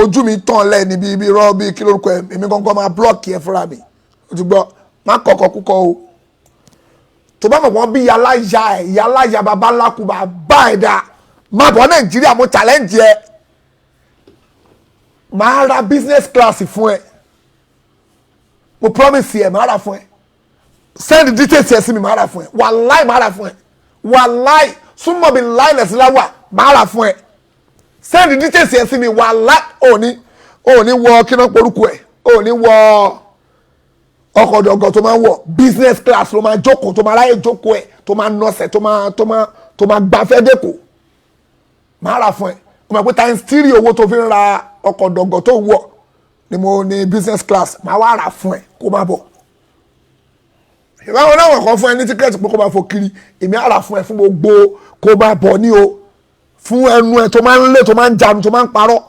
ojú mi tàn lẹ́ níbi ibi rọ́ bí kí lórúkọ ẹ̀ èmi kankan máa blọ́ọ̀kì ẹ fúnra mi o ti gbọ́ má kọ̀kọ́ kúkọ o tó bá mọ̀ wọ́n bí yàláyà bàbá ńlá kú bá ẹ̀ dá má bọ̀ Nàìjíríà mo challenge ẹ máa ra business class fún ẹ mo promise ẹ máa ra fún ẹ send details ẹ sí mi máa rà fún ẹ wàláì máa rà fún ẹ wàláì súnmọ́ mi láì lẹ̀sí láwà máa rà fún ẹ send details ẹ sí mi wàláì òní wọ kíná porúkọ ẹ òní wọ ọkọ̀ ọ̀dọ̀gọ̀ tó máa ń wọ business class ló máa jókòó tó máa ráyè jókòó ẹ tó máa nọ́ọ̀sẹ̀ tó máa gbafẹ́ dẹ́kọ̀ máa rà fún ẹ o máa pé times 3 owó tó fi ń ra ọkọ̀ ọ̀dọ̀gọ̀ tó wọ̀ ni mo ní business class máa wá rà fún ẹ kó má bọ̀ ìbáwọn náà kàn fún ẹ ní tíkẹ́ẹ̀tì pé kó máa fò kiri èmi àrà fún ẹ fún gbogbo kó máa bọ̀ ní o fún ẹnu ẹ tó máa ń lé tó máa ń janu tó máa ń parọ́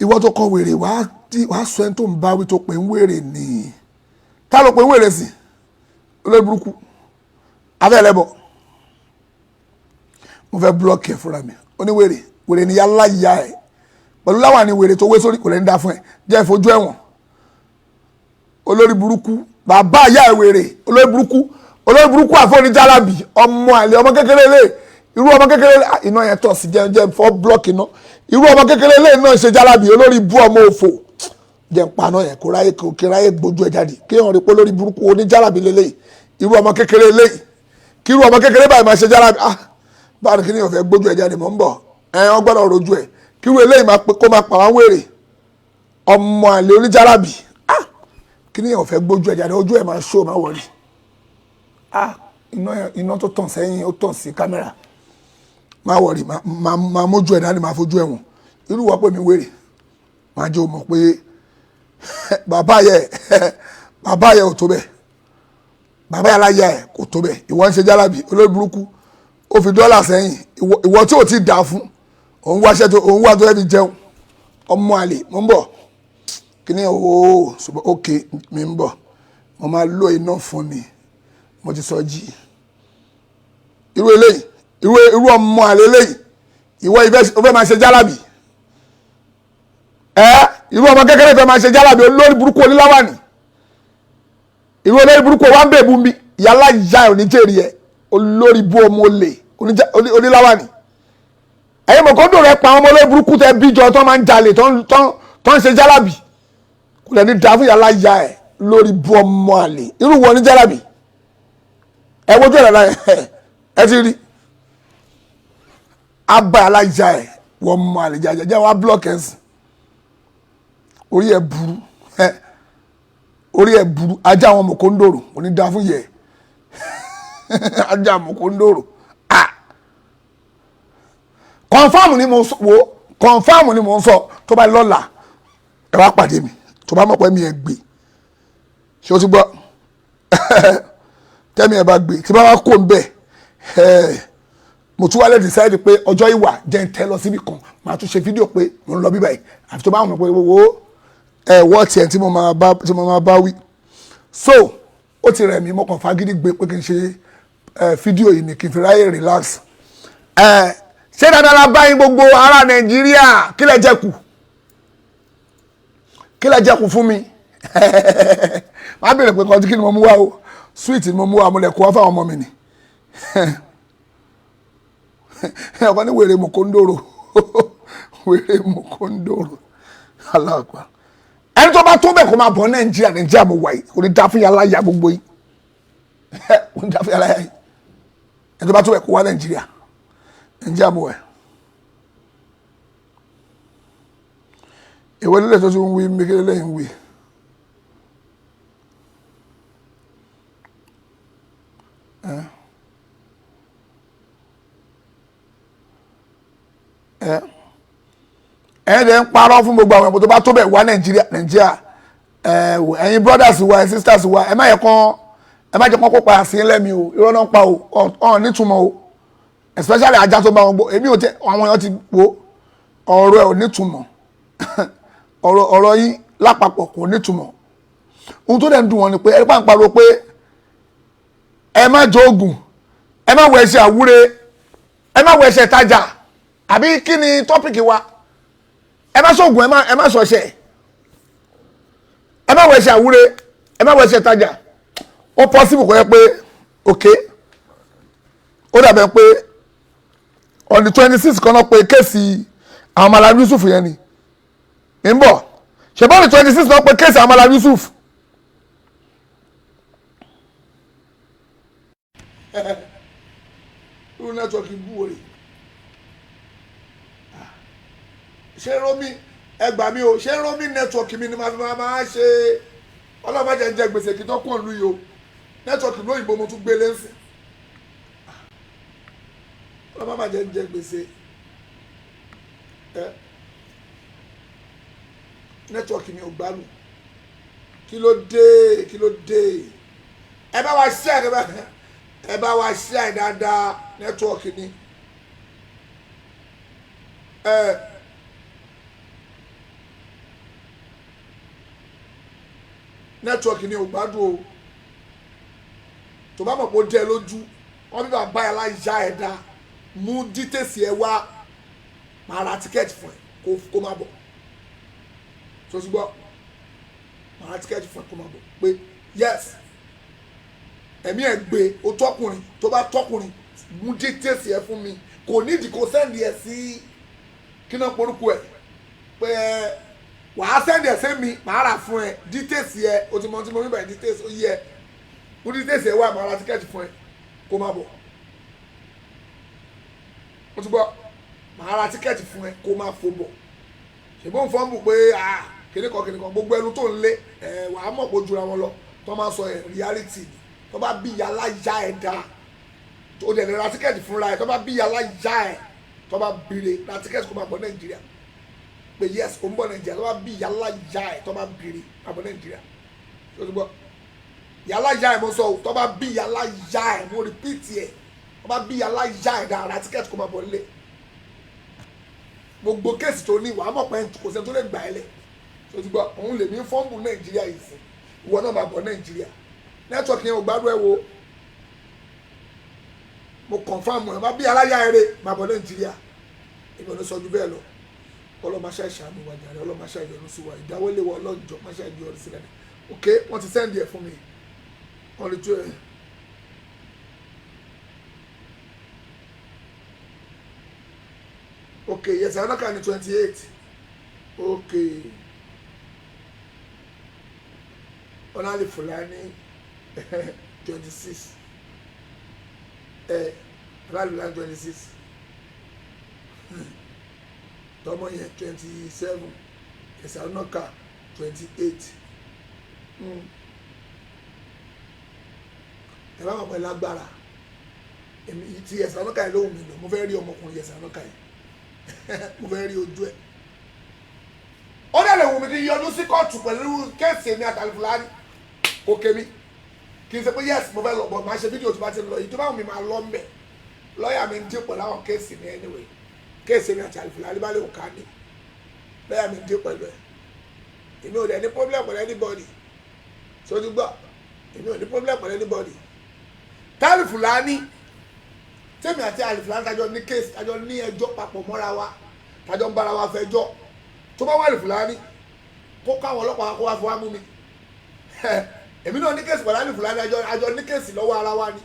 ìwọ tó kọ wèrè wàá sọ ẹni tó ń bá wí tó pè ń wèrè ni tá ló pè ń wèrè sí olórí burúkú abẹ́ ẹlẹ́bọ̀ mo fẹ́ blọ́ọ̀kì ẹ fúnra mi wèrè ni yálà ìyá ẹ pẹ̀lú láwọn ni wèrè tó wé sórí kò lè ń dá fún ẹ jẹ́ ìfojú ẹ̀wọ̀n olórí burúkú bàbá àyà ìwèrè olórí burúkú àfọ̀nìjàlábì ọmọ àlè ọmọ kékeré lé irú ọmọ kékeré lé iná yẹn tọ̀ sí jẹ́ fọ́ blọ́ọ̀kì náà irú ọmọ kékeré lé náà ṣe jàlábì olórí bú ọmọ òfò jẹ́ ń paná yẹn kó ráyè gbójú ẹ̀ jáde kí wọ́n rí pé olórí burúkú oníjàlábì lélẹ̀ irú ọmọ kékeré lé kí irú ọmọ kékeré báyìí máa ṣe jàlábì báwo kí ni yóò fẹ́ gbójú ẹ̀ jáde mọ̀ ń bọ̀ wọ́n gbọ́dọ̀ rojú ẹ̀ kí irú eléyìí kó máa pa wọ́n wèrè ọmọ àlè oníjàlábì kí ni yóò fẹ́ gbójú ẹ̀ jáde ojú ẹ̀ máa ṣó máa wọ̀rí iná tó tàn sẹ́yìn ó tàn sí kámẹ́rà máa wọ̀rí máa mójú ẹ̀ dání máa fojú ẹ̀ wọ̀n irú wọ́n pè mí wèrè máa jẹ́ o mọ̀ pé bàbá yẹ ò tó bẹ́ẹ̀ bàbá yẹ aláya ẹ̀ kò tó bẹ́ẹ̀ ìwọ ń ṣe jálàbì olórí burúkú ó fi dọ́là sẹ́yìn ìwọ tí ò ti dà fún òun wá tó ẹbí jẹun ọmọ àlè mo ń bọ̀ kí ni ṣùgbọ́n ókè mi ń bọ̀ mo máa lo iná fún mi mo ti sọ jí irú eléyìí irú ọmọ àlè eléyìí ìwọ ìfẹ́ máa ṣe jálàbì irú ọmọ kékeré ìfẹ́ máa ṣe jálàbì olórí burúkú oníláwàní irú olórí burúkú wa ń bèbú mi yálà ìyá ẹ̀ oníjèrè ẹ̀ olórí bú ọmọ olè oníláwàní ẹ̀yin mọ̀kọ́dọ̀ rẹ pa àwọn ọmọ olóyè burúkú tẹ bíjọ tó máa ń jalè tó ń ṣe jálàbì kò lè ní da fún yàrá ya ẹ lórí bu ọmọ àlè irú wọn ní jálàbì ẹ wojú ẹ̀ lára ẹ ti rí abá alájà ẹ wọ́n mọ àlè jàjàjà wá blọọkì ẹ̀sìn orí ẹ burú ajá àwọn mọ̀kọ́ndòrò kò ní da fún yẹ ajá mọ̀kọ́ndòrò kọ̀nfàmù ni mo ń sọ tó bá lọ́la ẹ wá pàdé mi tó bá mọ̀ pé mi ẹ gbé ṣé o ti gbọ́ tẹ́mi ẹ bá gbé tí bá wá kó ń bẹ̀ mo tún wá lè decide pé ọjọ́ ìwà jẹ́ ń tẹ́ lọ síbi kan màá tún ṣe fídíò pé mo ń lọ bí báyìí àfi tó bá wọn pé wo wọ́ tiẹ̀ tí mo máa bá wí so ó ti rẹ̀ mí mo kàn fagídí gbé pé kí n ṣe fídíò yìí ni kí n fi ráyè relax ṣé dáadáa la bá yín gbogbo ará Nàìjíríà kí lẹ jẹkù fún mi má bèrè pé kọjú kí ni mo mú wá o sweet ni mo mú wá mo lè kó wá fáwọn ọmọ mi ni ọkọ ní wèrè mọ̀kóńdòrò aláàpá ẹni tó bá tó bẹ́ẹ̀ kó máa bọ̀ Nàìjíríà mo wà yìí kò ní dá fún yàrá ya gbogbo yìí kò ní dá fún yàrá ya yìí ẹni tó bá tó bẹ́ẹ̀ kó wá Nàìjíríà mo wà ìwé lílẹ̀ tó ti ń wí mékèlè lẹ́yìn wí ẹ̀ẹ́dẹ̀ ń parọ́ fún gbogbo àwọn ẹ̀kọ́ tó bá tó bẹ̀ wá Nàìjíríà ẹ̀yin brothers wa ẹ̀yin sisters wa ẹ má jẹ́ kán kópa sí lẹ́mi o irọ́ náà pa o ọ̀n nítumọ̀ o especially ajá tó bá wọn gbọ́ èmi ò tẹ àwọn èèyàn ti wo ọ̀rọ̀ ẹ̀ ò nítumọ̀ ọ̀rọ̀ yín lápapọ̀ kò nítumọ̀ ohun tó dẹ̀ ń dùn wọn ni pé ẹ̀rí pàǹ pariwo pé ẹ má jẹ oògùn ẹ má wọ ẹsẹ̀ àwúre ẹ má wọ ẹsẹ̀ tajà àbí kí ni tọ́pìkì wa ẹ má sọ̀gùn ẹ má sọ̀ṣẹ̀ ẹ má wọ ẹsẹ̀ àwúre ẹ má wọ ẹsẹ̀ tajà ó possible kó yẹ pé ok ó dàbẹ̀ pé on the 26 kan náà pé kéèsì àwọn Malam Yusuf yẹn ni ń bọ̀ ṣèbọn ní 26 náà pé kéèsì àwọn Malam Yusuf irú nẹ́tíwọ́ọ̀kì bú wòlé ṣé rómi ẹgbàá mi o ṣé rómi nẹ́tíwọ́ọ̀kì mi ni màá fi máa ṣe ọlọ́mọdé ń jẹ gbèsè kí tó kún ìlú yìí o nẹ́tíwọ́ọ̀kì lóyìnbó mo tún gbé lẹ́sìn ọlọ́mọdé ń jẹ gbèsè nẹ́tíwọ́ọ̀kì mi ò gbádùn kí ló dé ẹ bá wa ṣe ẹ dáadáa nẹ́tíwọ́ọ̀kì ni nẹ́tíwọ́ọ̀kì ni ò gbádùn o tó bá mọ̀ pé ó dẹ́ lójú wọ́n bí bàbá ẹ̀ láyà ẹ̀ dá mú dítèsì ẹ̀ wá máa ra tíkẹ́ẹ̀tì fún ẹ kó má bọ̀ tó ti gbọ́ máa ra tíkẹ́ẹ̀tì fún ẹ kó má bọ̀ pé yes ẹ̀mí ẹ̀ gbé o tọkùnrin tó bá tọkùnrin mú dítèsì ẹ̀ fún mi kò nídìí kó sẹ́ndì ẹ̀ sí kí náà porúkú ẹ̀ pé wàá sẹ́ndì ẹ̀ sẹ́mi máa rà fún ẹ dítèsì ẹ̀ o ti mọ tí mo rí báyìí dítèsì ó yẹ mú dítèsì ẹ̀ wá máa ra tíkẹ́ẹ̀tì fún ẹ kó má bọ̀ o ti gbọ́ máa ra tíkẹ́ẹ̀tì fún ẹ kó má fò bọ̀ ṣùgbọ́n fọ́n bù pé kìnìkan gbogbo ẹnu tó ń lé wàá mọ̀ pé ó jura wọn lọ tó máa sọ ẹ̀ reality ni tó bá bí yàrá ya ẹ̀ dá o dẹ̀ lè ra tíkẹ́ẹ̀tì fúnra ẹ̀ tó bá bí yàrá ya ẹ̀ tó bá bèrè ra tíkẹ́ẹ̀tì kó máa bọ̀ Nàìjíríà pé yes o ń bọ̀ Nàìjíríà tó bá bí yàrá ya ẹ̀ tó bá bèrè máa bọ̀ Nàìjíríà tó ti gbọ́ yàrá ya ẹ̀ mo sọ tó bá bí yàrá ya ẹ̀ mo repeat ẹ̀ tó bá bí yàrá ya ẹ̀ dá ra tíkẹ́ẹ̀tì kó máa bọ̀ nílé gbogbo kéèsì tó ní wàá mọ̀ pé kò sẹ́ni tó lè gbà ẹ́ lẹ̀ tó ti gbọ́ òun lè ní fọ́ọ̀mù Nàìjíríà yìí sí ìwọ náà máa bọ̀ Nàìjíríà nẹ́tíwọ̀kì yẹn ò gbádùn ẹ̀ wo mo confam ẹ̀ má bí aláya ẹ̀rẹ́ máa bọ̀ Nàìjíríà ìgbọ̀n ló sọ ju bẹ́ẹ̀ lọ ọlọ́mọṣá ìṣàánú wa jàre ọlọ́mọṣá ìyọnu sí wa ìdáwọ́lé wa ọlọ́jọ́ máṣá ìyọnu sí lẹ́nu ok wọ́n ti sẹ́ndì ẹ̀ fún mi wọ́n lè tó ẹ̀ Okay, yes, I'm not counting 28. Okay. Onali Fulani 26. Onali 26. Tomo yẹn 27. Yes, I'm not counting 28. Ẹ bá wọn pẹ̀lú lágbára. Èmi ti ẹ̀sán ọlọ́kà yìí lóhùn mi lọ mo fẹ́ rí ọmọkùnrin ẹ̀sán ọlọ́kà yìí mo fẹ́ rí ojú ẹ̀. Ó dẹ̀ lè wù mí kí yọdún sí kóòtù pẹ̀lú kéèsì èmi àti Al-Fulani kò kémi kì í ṣe pé yẹ́sì mo fẹ́ lọ bọ̀ máa ṣe fídíò tó bá ti lọ yìí tó bá wù mí máa lọ mbẹ̀ lọ́ọ̀yà mi ń dín pẹ̀lú àwọn kéèsì ní anyway kéèsì èmi àti Al-Fulani bá lè wù ká ní lọ́ọ̀yà mi ń dín pẹ̀lú ẹ̀ èmi ò dẹ̀ ní problem pẹ̀lú anybody sojú gbọ́ èmi ò ní problem pẹ̀lú anybody Al-Fulani tèmi àti Al-Fulani tajọ ní kéèsì tajọ ní ẹjọ́ papọ̀ mọ́ra wa tajọ ń bára wa fẹjọ́ tó bá wà Al-Fulani kó káwọn ọlọ́pàá kó wá fún wa mú mi èmi náà ní kéèsì pẹ̀lú Al-Fulani àjọ ní kéèsì lọ́wọ́ ara wa ni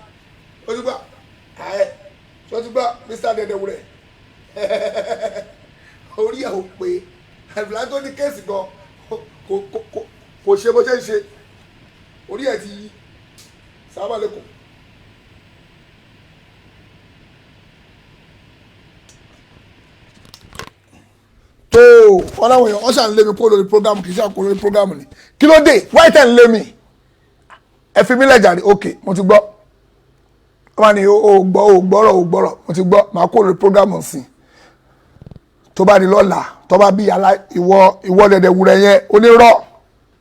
ó ti gbọ́ ó ti gbọ́ Mr. Dẹ̀dẹ̀wúrẹ̀ orí ẹ̀ ò pé Al-Fulani tó ní kéèsì gan kò ṣe bó ṣe ń ṣe orí ẹ̀ ti yí Assalamu alaikum. tó wọn láwọn èèyàn wọn ṣàn lé mi kó lórí programu kì í ṣàkó lórí programu ni kí ló dé wáyé tẹ̀ ń lé mi ẹ fi mí lẹ́jàre ok mo ti gbọ́ wọn ni o gbọ́rọ̀ mo ti gbọ́ màá kó lórí programu sí tó bá di lọ́la tó bá bí yàrá ìwọ Dẹ̀dẹ̀wúrẹ̀ yẹn onírọ́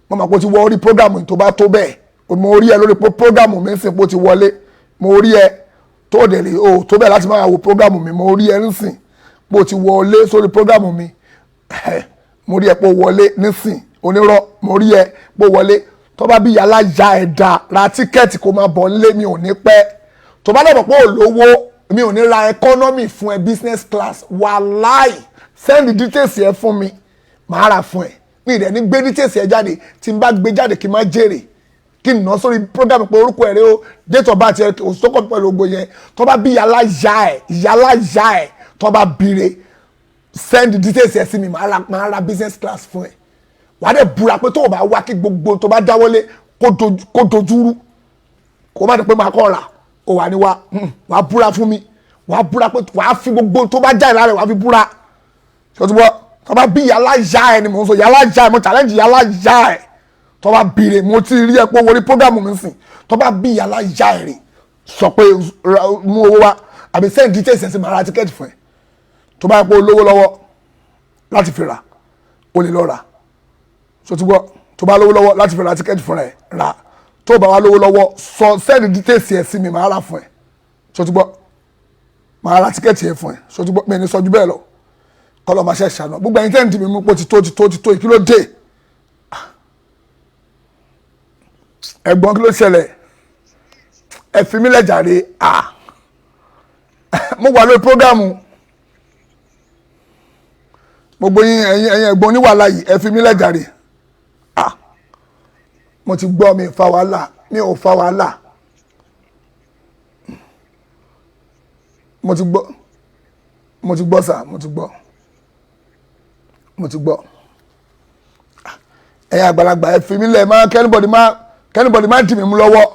mo mà kó ti wọ orí programu tó bá tó bẹ́ẹ̀ mo rí ẹ lórí programu mi ń sìn kó ti wọlé mo rí ẹ tó dẹ̀ lè o tó bẹ́ẹ̀ láti máa wo programu mi mo rí ẹ ń sìn kó ti wọlé sórí programu mi mo rí ẹ pé wọlé nísìn onírọ́ mo rí ẹ pé wọlé tó bá bí yàrá ya ẹ̀dá ra tíkẹ́ẹ̀tì kó máa bọ̀ nílé mi ò ní pẹ́ tó bá lọ́pọ̀ pé ò lówó mi ò ní ra economy fún ẹ business class wàláì send details ẹ fún mi màá rà fún ẹ mi ìdẹ̀ ní gbé details ẹ jáde tí n bá gbé jáde kí n má jèrè kí n ná sórí program pé orúkọ ẹ rẹ o date of birth ẹ kò sókò pẹ̀lú ògbó yẹn tó bá bí yàrá ya ẹ tó bá bire send details ẹ sí mi màá ra business class fún ẹ wàá dẹ̀ búra pé tó o bá wá kí gbogbo tó bá dáwọ́lé kó dojúrú kó má dẹ̀ pé màá kọ́ ra o wà ní wàá búra fún mi wàá búra pé wàá fi gbogbo tó bá jáde lára wàá fi búra ṣòtúbọ̀ tó bá bí yàrá ya ẹ ni mò ń sọ yàrá ya ẹ mo challenge yàrá ya ẹ tó bá bìrè mo ti rí ẹ pé wọlé programu mi sìn tó bá bí yàrá ya ẹ rè sọ pé mú owó wá àbí send details ẹ sí màá ra tíkẹ́ẹ̀tì fún ẹ tó bá yẹ pé olówó lọ́wọ́ láti fi rà o lè lọ rà ṣòtúbọ̀ tó bá lówó lọ́wọ́ láti fi ra tíkẹ́ẹ̀tì fún ẹ rà tó bá wà lówó lọ́wọ́ sọ send details ẹ sí mi màá rà fún ẹ ṣòtúbọ̀ màá ra tíkẹ́ẹ̀tì ẹ fún ẹ ṣòtúbọ̀ mi ní sọ ju bẹ́ẹ̀ lọ kọlọ máa ṣe ṣàná gbogbo ẹ̀yin tẹ́ ń dì mí mú pé ti tó kí ló dé ẹ̀gbọ́n kí ló ṣẹlẹ̀ ẹ fi mí lẹ́jàre mo wà lórí prógámù gbogbo yín ẹ̀yin ẹ̀gbọ́n oníwàhálà yìí ẹ fi mí lẹ́jàre mo ti gbọ́ mi fa wàhálà mi ò fa wàhálà mo ti gbọ́ sà mo ti gbọ́ ẹ̀yin àgbàlagbà ẹ fi mí lẹ̀ máa kẹ́nìbọ̀dì máa dì mí mú lọ́wọ́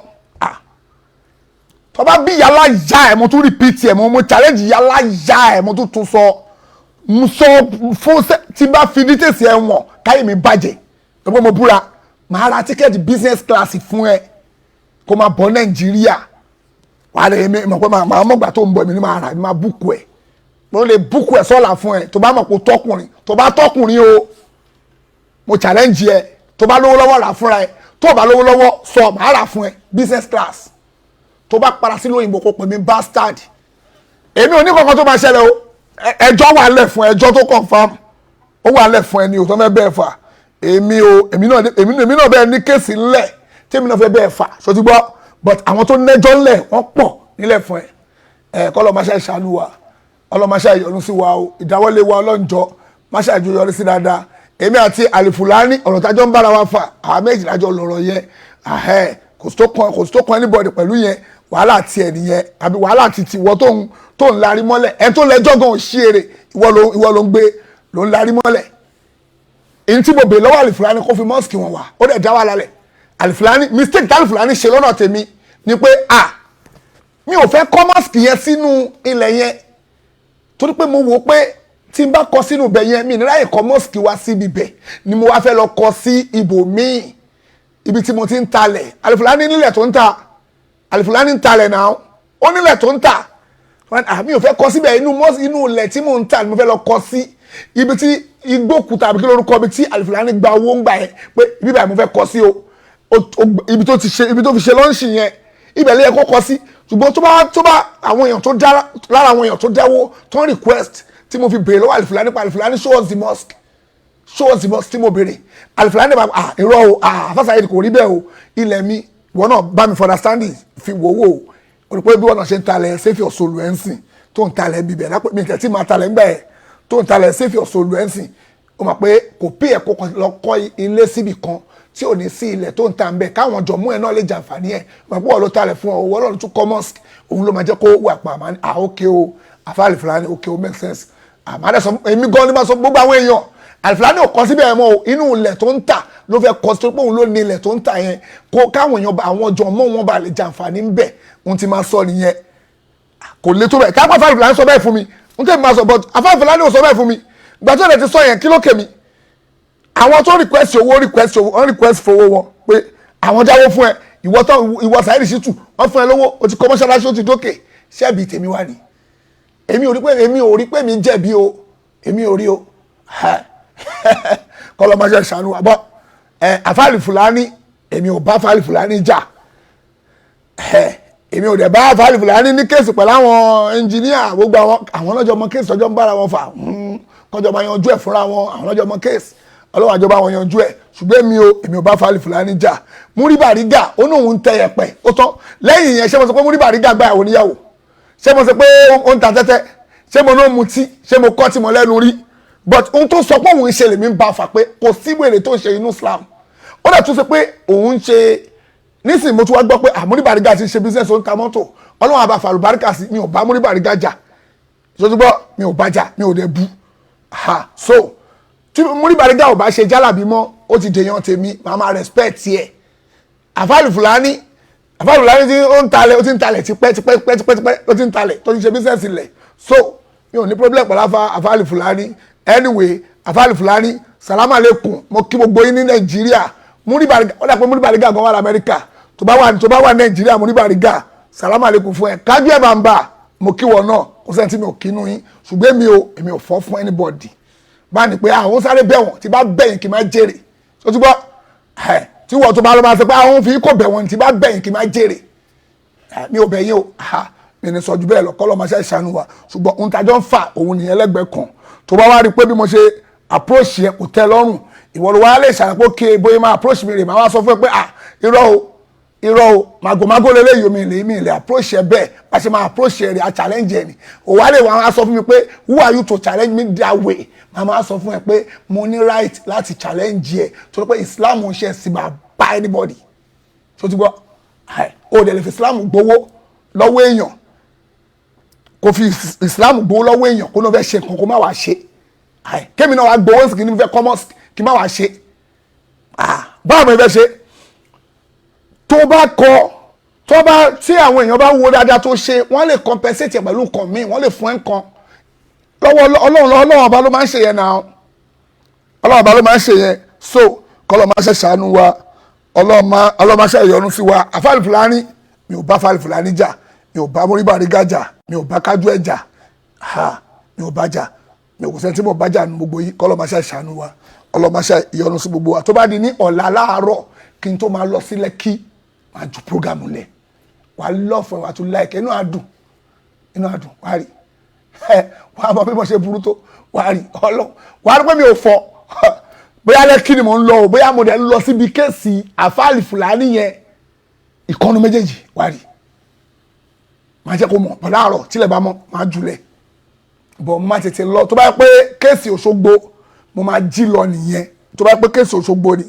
tó bá bí yàrá ya ẹ̀ mo tún repeat ẹ̀ mo challenge yàrá ya ẹ̀ mo tún sọ mo sọ fún tí bá fi details ẹ̀ wọ̀n káyé mi bàjẹ́ lọ́pọ̀ mo búra màá ra tíkẹ́ẹ̀tì business class fún ẹ kó máa bọ̀ Nàìjíríà wàá lè mọ̀ pé màá mọ̀gbà tó ń bọ̀ èmi ni màá rà èmi máa búkú ẹ̀ mo lè búkú ẹ̀ sọ́la fún ẹ tó bá mọ̀ pé tó bá tọkùnrin o mo challenge ẹ tó bá lówó lọ́wọ́ rà fúnra ẹ tó bá lówó lọ́wọ́ sọ màá rà fún ẹ business class tó bá padà sí lóyìnbó kó pè mí bastard èmi ò ní kankan tó máa ṣẹlẹ̀ o ẹjọ́ wà lẹ̀ fún ẹjọ́ tó confam ó wà lẹ̀ fún ẹni o tó fẹ́ bẹ́ẹ̀ fà èmi náà bẹ́ẹ̀ ní kéèsì ńlẹ̀ tèmi náà fẹ́ bẹ́ẹ̀ fà so ti gbọ́ but àwọn tó nẹ́jọ́ ńlẹ̀ wọ́n pọ̀ nílẹ̀ fún ẹ kọ́ lọ́ọ́ máa ṣe ṣàánú wa ọlọ́mọṣẹ́ ìyọnu sí wa o ìdáwọ́lé wa ọlọ́njọ́ máṣe àjọyọrí sí dáadáa èmi àti Al-Fulani ọ̀rọ̀ tájọ́ ń bára wa fà àwọn méjì lájọ lọ̀rọ̀ yẹn kò sí tó kan anybody pẹ̀lú yẹn wàhálà tiẹ̀ nìyẹn àbí wàhálà ti tiwọ́ tó ń larí mọ́lẹ̀ ẹni tó lẹ́jọ́ gan ò ṣí èrè ìwọ ló ń gbé ló ń larí mọ́lẹ̀ èyí tí mo bèè lọ́wọ́ Al-Fulani kó fi mọ́ọ̀sì wọn wá ó dẹ̀ dá wà lálẹ́ Al-Fulani mistake tí Al-Fulani ṣe lọ́nà tèmi ni pé mi ò fẹ́ kọ́ mọ́ọ̀sì yẹn sínú ilẹ̀ yẹn torí pé mo wò pé tí n bá kọ́ sínú ibẹ̀ yẹn mi ní ráyè kọ́ mọ́ọ̀sì wá síbi ibẹ̀ ni mo wá fẹ́ lọ kọ́ sí ibòmíì ibi tí mo ti ń talẹ̀ Al-Fulani nílẹ̀ tó ń ta Al-Fulani ń talẹ̀ náà ó nílẹ̀ tó ń ta mi ò fẹ́ kọ́ síbẹ̀ inú ilẹ̀ tí mò ń ta ni mo fẹ́ lọ kọ́ sí ibi tí igbókuta àbí kí lórúkọ ibi tí Al-Fulani gba owó ń gbà yẹn pé ibi báyìí mo fẹ́ kọ́ sí o ibi tó fi ṣe lọ́ǹṣì yẹn ibẹ̀ lè yẹ kó kọ́ sí ṣùgbọ́n tó bá àwọn èèyàn tó dá lára àwọn èèyàn tó dáwó tó ń request tí mo fi béèrè lọ́wọ́ Al-Fulani nípa Al-Fulani show us the mosque tí mo béèrè Al-Fulani bá irọ́ o àfàṣà yìí kò rí bẹ́ẹ̀ o ilẹ̀ mi ìwọ náà bá mi for understanding fi wò wò o rí pé bí wọn náà ṣe ń talẹ̀ sẹ́fì ọ̀ṣọ́lù ẹ̀ ń sìn tó ń talẹ̀ bíbẹ̀ lápẹ́ mi kẹ́ tí máa talẹ̀ ńgbà ẹ̀ tó ń talẹ̀ sẹ́fì ọ̀ṣọ́lù ẹ̀ ń sìn o mọ̀ pé kò pí ẹ̀ kó lọ kọ́ ilé síbì kan tí ò ní sí ilẹ̀ tó ń ta ń bẹ̀ káwọn jọ̀mú ẹ̀ náà lè jàǹfààní ẹ̀ mọ̀ pé wọ́n ló talẹ̀ fún ọ owó ọlọ́run tún kọ́ mosque òun ló máa jẹ́ kó wà pa àmà ókè o àfa Al-Fulani ókè o make sense àmà dẹ̀ sọ èmi gan ni máa sọ gbogbo àwọn èèyàn Al-Fulani ò kọ́ síbẹ̀ mọ́ o inú ilẹ̀ tó ń tà ló fẹ́ kọ́ sí pé òun ló ní ilẹ̀ tó ń tà yẹn kó káwọn èèyàn àwọn jọ̀mọ́ wọn bá lè jàǹfààní ń bẹ̀ òun ti máa sọ nìyẹn kò lé tó bẹ̀ kápá àfa Al-Fulani sọ bẹ́ẹ̀ fún mi n tẹ́ mi máa sọ but àfa Al-Fulani ò sọ bẹ́ẹ̀ fún mi ìgbà tó lè ti sọ yẹn kí ló kè mí àwọn tó request owó wọ́n request fowó wọn pé àwọn jáwó fún ẹ ìwọ Saheed Shittu wọ́n fún ẹ lówó o ti kọ́ mọ́ṣáláṣí o ti dókè ṣẹ́ẹ̀bì tèmi wá ní èmi ò rí pé mi jẹ̀bi o èmi ò rí o kọ́lọ́ máa ṣe ṣàánú wa bọ́ àfa Al-Fulani èmi ò bá àfa Al-Fulani jà èmi ò dẹ̀ bá àfa Al-Fulani ní kéèsì pẹ̀lú àwọn ẹnjìníà gbogbo àwọn lọ́jọ́ mọ kéèsì ọjọ́ ń bára wọn fà kọjọ́ máa yanjú ẹ̀ fúnra wọn àwọn lọ́jọ́ mọ kéèsì ọlọ́wọ́ àjọba wọn yanjú ẹ̀ ṣùgbọ́n èmi ò bá àfa Al-Fulani jà Múrí Bàrígà ó ní òun ń tẹ ẹ̀pẹ̀ ó tán lẹ́yìn yẹn ṣé mo sọ pé Múrí Bàrígà gba ìyàwó níyàwó ṣé mo sọ pé ó ń ta tẹ́tẹ́ ṣé mo náà mutí ṣé mo kọ́ tí mo lẹ́nu rí but ohun tó sọ pé òun ń ṣe lèmi ń bá fà pé kò sí wèrè tó ń ṣe inú Islam ó dẹ̀ tún ṣe pé òun ń ṣe nísìnyí mo tún wá gbọ́ pé Múrí Bàrígà ti ṣe business ó ń ta mọ́tò ọlọ́run àbá fàlùbáríkà sí mi ò bá Múrí Bàrígà jà sọ́túbọ̀ mi ò bá jà mi ò dẹ̀ bu so tí Múrí Bàrígà ò bá ṣe jálàbí mọ́ ó ti dèèyàn tèmi màá máa respect yẹ àfa Al-Fulani tí ó ń talẹ̀ ó ti ń talẹ̀ tipẹ́ ó ti ń talẹ̀ tó ti ṣe business ilẹ̀ so mi ò ní problem pẹ̀lú àfa Al-Fulani anyway àfa Al-Fulani salamu alaikum mo kí gbogbo yín ní Nàìjíríà Múrí Bàrígà ó dà pé Múrí Bàrígà gan wà lamẹ́ríkà tó bá wà Nàìjíríà Múrí Bàrígà salamu alaikum fún ẹ kájú ẹ̀ máa ń bà mo kí wọ náà kó sẹ́ni tí mi ò kínú yín ṣùgbọ́n èmi ò fọ́ fún anybody bá ní pé àwọn sáré bẹ̀ wọ́n tí bá bẹ̀yìn kì í máa jèrè tó ti gbọ́ tí wọ́n tó bá lọ máa sọ pé àwọn fi kò bẹ̀ wọ́n tí bá bẹ̀yìn kì í máa jèrè mi ò bẹ̀yìn o mi ní sọ ju bẹ́ẹ̀ lọ kọ́ lọ́ máa ṣe ìṣàánú wa ṣùgbọ́n ohun tàjọ́ ń fà òun nìyẹn lẹ́gbẹ̀ẹ́ kan tó bá wá rí pé bí mo ṣe approach yẹn kò tẹ́ lọ́rùn ìwọ ló wá lè ṣàlàpọ̀ ké bóyá máa approach mi rè máa wá sọ fún ẹ pé irọ́ o màgòmágó lélẹ́yìí mi lè approach ẹ bẹ́ẹ̀ bá ṣe máa approach ẹ rè a challenge ẹ ni ò wá lè wá sọ fún mi pé who are you to challenge me that way màá sọ fún ẹ pé mo ní right láti challenge ẹ torí pé Islam ń ṣe sí máa bá anybody tó ti gbọ́ o dẹ̀ lè fi Islam gbowó lọ́wọ́ èèyàn kò fi Islam gbowó lọ́wọ́ èèyàn kó náà fẹ́ ṣe nǹkan kó má wàá ṣe kémi náà wàá gbowó sí kí ni mo fẹ́ kọ́ mọ́ kí má wàá ṣe báwo mo fẹ́ ṣe tí àwọn èèyàn bá wo dáadáa tó ṣe wọ́n lè compensate pẹ̀lú nǹkan míì wọ́n lè fún ẹ̀ nǹkan lọ́wọ́ ọlọ́run ọba ló máa ń ṣe yẹn náà ọlọ́run ọba ló máa ń ṣe yẹn so kọ́lọ́ máa ṣe ṣàánú wa ọlọ́run máa ṣe ìyọ́nú sí wa àfa Al-Fulani mi ò bá àfa Al-Fulani jà mi ò bá Múrí Bàrígà jà mi ò bá kájú ẹ̀ jà mi ò bá jà mi ò kò sẹ́ni tí mo bá jà ní gbogbo yìí kọ́lọ́ máa ṣe ṣàánú wa ọlọ́run máa ṣe ìyọ́nú sí gbogbo wa tó bá di ní ọ̀la láàárọ̀ kí n tó máa lọ sí Lẹ́kì máa ju prógámù lẹ̀ wà lọ́fọ̀ọ́ wà tún láìkẹ́ inú àdùn wà rí wà á mọ bí mo ṣe burú tó wà rí pé mi ò fọ bóyá Lẹ́kì ni mò ń lọ o bóyá mo dẹ̀ ń lọ síbi kéèsì àfa Al-Fulani yẹn ìkànnì méjèèjì wà rí máa jẹ́ kó mọ̀ bọ̀ láàárọ̀ tílẹ̀ bá mọ́ máa jùlẹ̀ bọ̀ máa tètè lọ tó bá yẹ pé kéèsì Òṣogbo mo máa jí lọ nìyẹn tó bá yẹ pé kéèsì Òṣogbo ni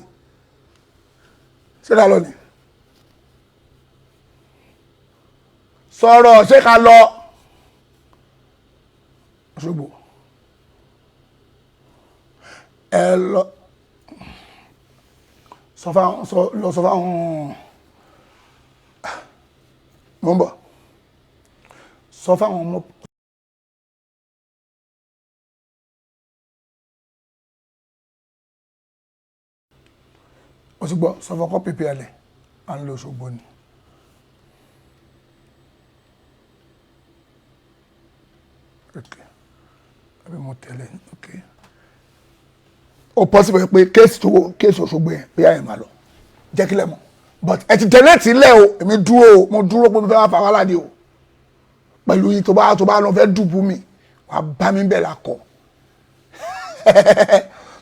ṣé ká lọ ni sọ̀rọ̀ ṣé ká lọ Òṣogbo ẹ lọ sọ fáwọn mo ń bọ̀ sọ fáwọn ọmọ ó ti gbọ́ sọ fọ́kọ́ pèpè alẹ̀ à ń lọ Òṣogbo ni. Okay. Àbí mo tẹ̀lé okay. Ó possible pé kéèsì Òṣogbo yẹn bí àyè máa lọ jẹ́ kílẹ̀ mọ́ but ẹ ti tẹ̀lé tilẹ̀ o èmi dúró o mo dúró pé mo fẹ́ wá fa wàhálà ni o pẹ̀lú yìí tó bá lọ fẹ́ dùbú mi wàá bá mi bẹ̀ lakọ̀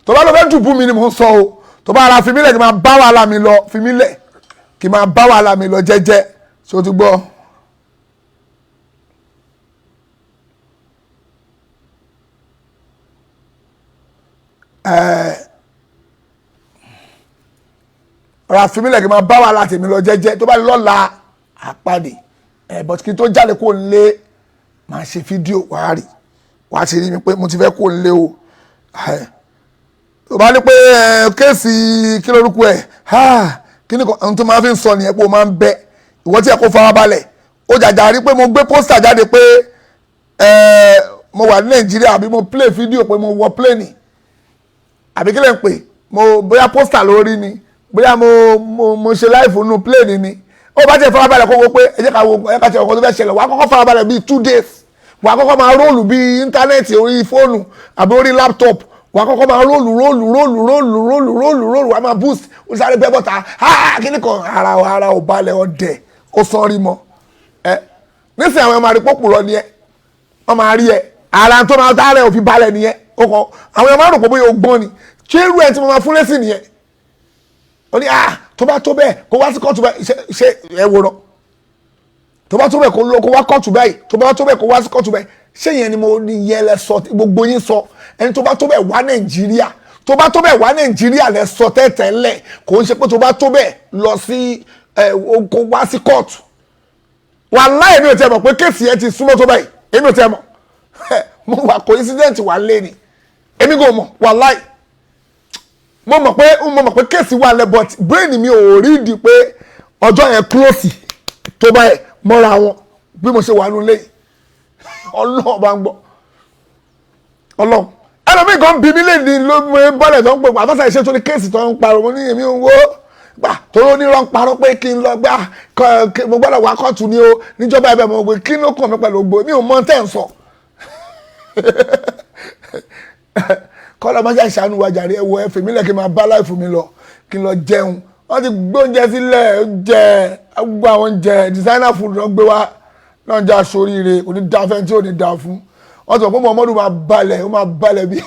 tó bá lọ fẹ́ dùbú mi ni mo ń sọ o tó bá ara fi mí lẹ̀ kí n máa bá wàhálà mi lọ fi mí lẹ̀ kí n máa bá wàhálà mi lọ jẹ́jẹ́ ṣé o ti gbọ́. ọ̀rọ̀ àfimílẹ̀ kí n máa bá wàhálà tèmi lọ jẹ́jẹ́ tó bá lọ́la àpàdé but kí n tó jáde kó n lé máa ṣe fídíò wàá rí wàá ti rí mi pé mo ti fẹ́ kó n lé o tó bá ní pé kéèsì kí lórúkọ ẹ̀ kí ni ohun tó máa fi ń sọ nìyẹn pé o máa ń bẹ ìwọ tí ẹ kó farabalẹ̀ ó jàjà rí pé mo gbé pósítà jáde pé mo wà ní Nàìjíríà àbí mo play fídíò pé mo wọ pléènì àbí kí lè ń pè mo bóyá pósítà lórí ni bóyá mo ṣe láìfù nínú pléènì ni ó bá tẹ̀ farabalẹ̀ kó wo pé ẹ jẹ́ ká wo ẹ ká tẹ̀ ọkọ̀ tó fẹ́ ṣẹlẹ̀ wàá kọ́kọ́ farabalẹ̀ bíi 2 days wàá kọ́kọ́ máa róòlù bíi íńtánẹ́ẹ̀tì orí fóònù àbí orí láptọ̀pù wàá kọ́kọ́ máa róòlù wàá máa boost ó sáré bẹ́ bọ́ta kíní kan ara ò balẹ̀ ọ̀dẹ̀ ó sán rí mọ́ ẹ nísìnyí àwọn ọmọ àrípọ̀ rọ ni ẹ wọ́n máa rí ẹ ara tó máa tá rẹ̀ òfin balẹ̀ nìyẹn ọkọ̀ àwọn ọmọ àrùn bóyá ọgbọ́n ni ṣé irú ẹ tí mo máa fún lẹ́sìn nìyẹn ó ní tó bá tó bẹ́ẹ̀ kó wá sí kóòtù báyìí ṣe ẹ wòrán tó bá tó bẹ́ẹ̀ kó wá kóòtù báyìí tó bá tó bẹ́ẹ̀ kó wá sí kóòtù báyìí ṣé yẹn ni mo ní yẹn lẹ sọ gbogbo yín sọ ẹni tó bá tó bẹ́ẹ̀ wá Nàìjíríà tó bá tó bẹ́ẹ̀ wá Nàìjíríà lẹ sọ tẹ́tẹ́lẹ̀ kò ń ṣe pé tó bá tó bẹ́ẹ̀ lọ sí kó wá sí kóòtù wàláhì èmi ò tẹ́ mọ̀ pé kéèsì yẹn ti súnmọ́ tó báyìí èmi ò tẹ́ mọ̀ mo wà coincident wà lé ni èmi kò mọ̀ wàláhì mo mọ̀ pé kéèsì wà lẹ́ but brain mi ò rí di pé ọjọ́ yẹn close tó báyìí mọ́ra wọn bí mo ṣe wà nínú ilé Ọlọ́run bá ń gbọ́ Ọlọ́run ẹlòmíì kan bí mi lè ní ló mú bọ́lẹ̀ tó ń pè àfẹ́sẹ̀ iṣẹ́ tó ní kéèsì tó ń parọ́ mo ní èmi ń wo gbà tó ló ní rán parọ́ pé kí n lọ gbà mo gbọ́dọ̀ wá kóòtù ni o níjọba ẹ̀bẹ̀ mo gbé kí ló kàn mí pẹ̀lú ògbó mi ò mọ tẹ́ ń sọ kọ́lọ́ máa ṣe àṣàánú wa jàre ẹ̀wọ̀ ẹ̀fẹ̀ mi lẹ̀ kí n máa bá láìfù mi lọ kí n lọ jẹun wọ́n ti gbóúnjẹ sílẹ̀ oúnjẹ gbogbo àwọn oúnjẹ designer food náà gbé wá náà jẹ́ aṣoríire kò ní da fẹ́ tí ò ní da fún wọ́n ti mọ̀ pé Muhammadu máa balẹ̀ bí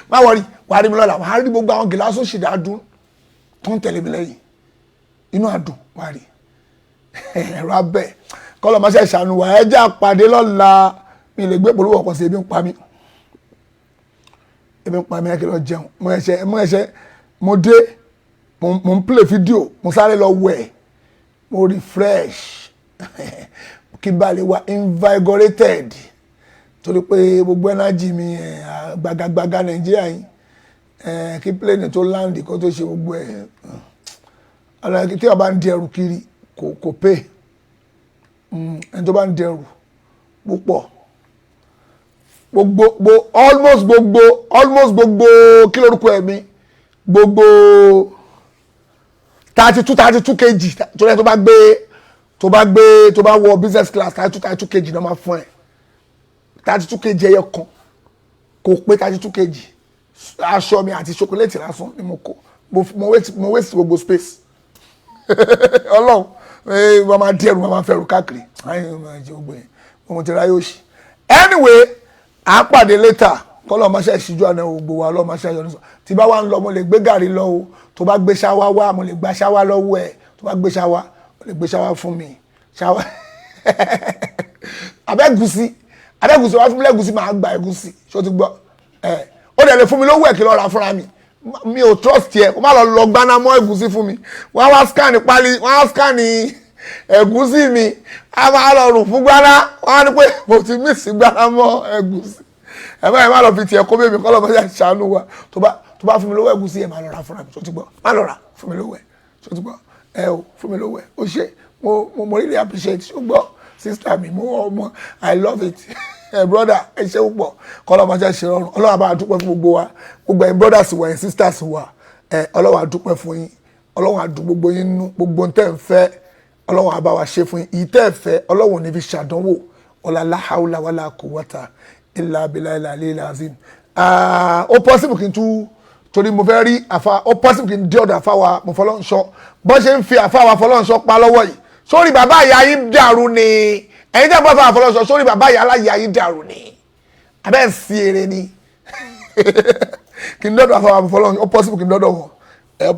má wọrí wàá rí mi lọ́la wàá rí gbogbo àwọn gíláàsì òṣìdádùn tó ń tẹ̀lé mi lẹ́yìn inú àdùn wàá rí ẹ̀rọ abẹ́ kọ́lọ́ máa ṣe àṣàánú wa ẹ jẹ́ àpàdé lọ́la mi lè gbé polówó ọkọ̀ sí ebi ń pa mí ẹ kí lọ jẹun mo dé mo ń play fídíò mo sáré lọ wẹ̀ mo refresh kí bá lè wá invigorated torí pé gbogbo energy mi gbagagbaga Nàìjíríà yìí kí plane tó land kó tó ṣe gbogbo ẹ̀ ọ̀rọ̀ tí wọ́n bá ń di ẹrù kiri kò pay ẹni tó bá ń di ẹrù púpọ̀ almost gbogbo kí lórúkọ ẹ̀mí gbogbo 32 kg torí ẹ tó bá wọ business class 32 kg náà máa fún ẹ 32 kg ẹyọ kan kò pé 32 kg aṣọ mi àti chocolate lásán ni mo kó mo waste gbogbo space Ọlọ́run wọ́n máa díẹ̀rù wọ́n máa fẹ́rù káàkiri mo ti ráyè òṣì anyway à ń pàdé later kọ́lọ́ máa ṣe ìṣíjú àná gbogbo wa ọlọ́ọ̀ máa ṣe àyọ̀nù sọ tí bá wà ń lọ mo lè gbé gàrí lọ o tó bá gbé ṣáwá wá mo lè gba ṣáwá lọ́wọ́ ẹ̀ tó bá gbé ṣáwá mo lè gbé ṣáwá fún mi ṣáwá abẹ́gùsí wá fún mi lẹ́gùsí máa gba ẹ̀gúsí ṣó ti gbọ́ ó dẹ̀ lè fún mi lówó ẹ̀ kí lọ́ọ́ ra fúnra mi ò trust yẹ kó má lọ gbaná mọ́ ẹ̀gúsí fún mi wọ́n á wá scan pálí wọ́n á scan ẹ̀gúsí mi a máa lọ rùn fún gbára wọ́n á ní pé mo ti mí sí gbára mọ́ ẹ̀gúsí ẹ má lọ fi tiẹ̀ kó bèbí kọ́ lọ́mọ ṣàánú wa tó bá fún mi lówó ẹ̀gúsí ẹ̀ máa lọ ra fúnra mi tó ti gbọ́ má lọ ra fún mi lówó ẹ̀ tó ti gbọ́ ẹ o fún mi lówó ẹ̀ ó ṣe mo really appreciate ṣó gbọ́ sister mi mo ọmọ I love it brother ẹ ṣe púpọ̀ kọ́ lọ́mọ ṣe rọrùn ọlọ́wà bá dúpẹ́ fún gbogbo wa gbogbo ẹ̀ brothers wa ẹ̀ sisters wa ọlọ́wà dúpẹ́ fún yín ọlọ́wà dùn gbogbo yín nínú gbogbo tẹ́ ń fẹ́ ọlọ́wà á bá wa ṣe fún yín ìtẹ́ ẹ̀fẹ́ ọlọ́wà ní fi ṣàdánwò ọ̀làlá haúlà wàlà quwwata illa billahi al-aliyyil azim. Ó possible kí n tú torí mo fẹ́ rí àfa ó possible kí n dé ọ̀dọ̀ àfa wa mo fọlọ́nṣọ́ bọ́ ṣe ń fi àfa wa fọlọ́nṣọ́ pa lọ́wọ́ yìí sórí bàbá ìyá yín dàrú ni ẹ̀yin tẹ́ bọ́ fà fọlọ́nṣọ́ sórí bàbá ìyá aláìyá yín dàrú ni abẹ́ ń sí eré ni kí n dọ́dọ̀ àfa wa fọlọ́nṣọ́ ó possible kí n dọ́dọ̀ wọn ó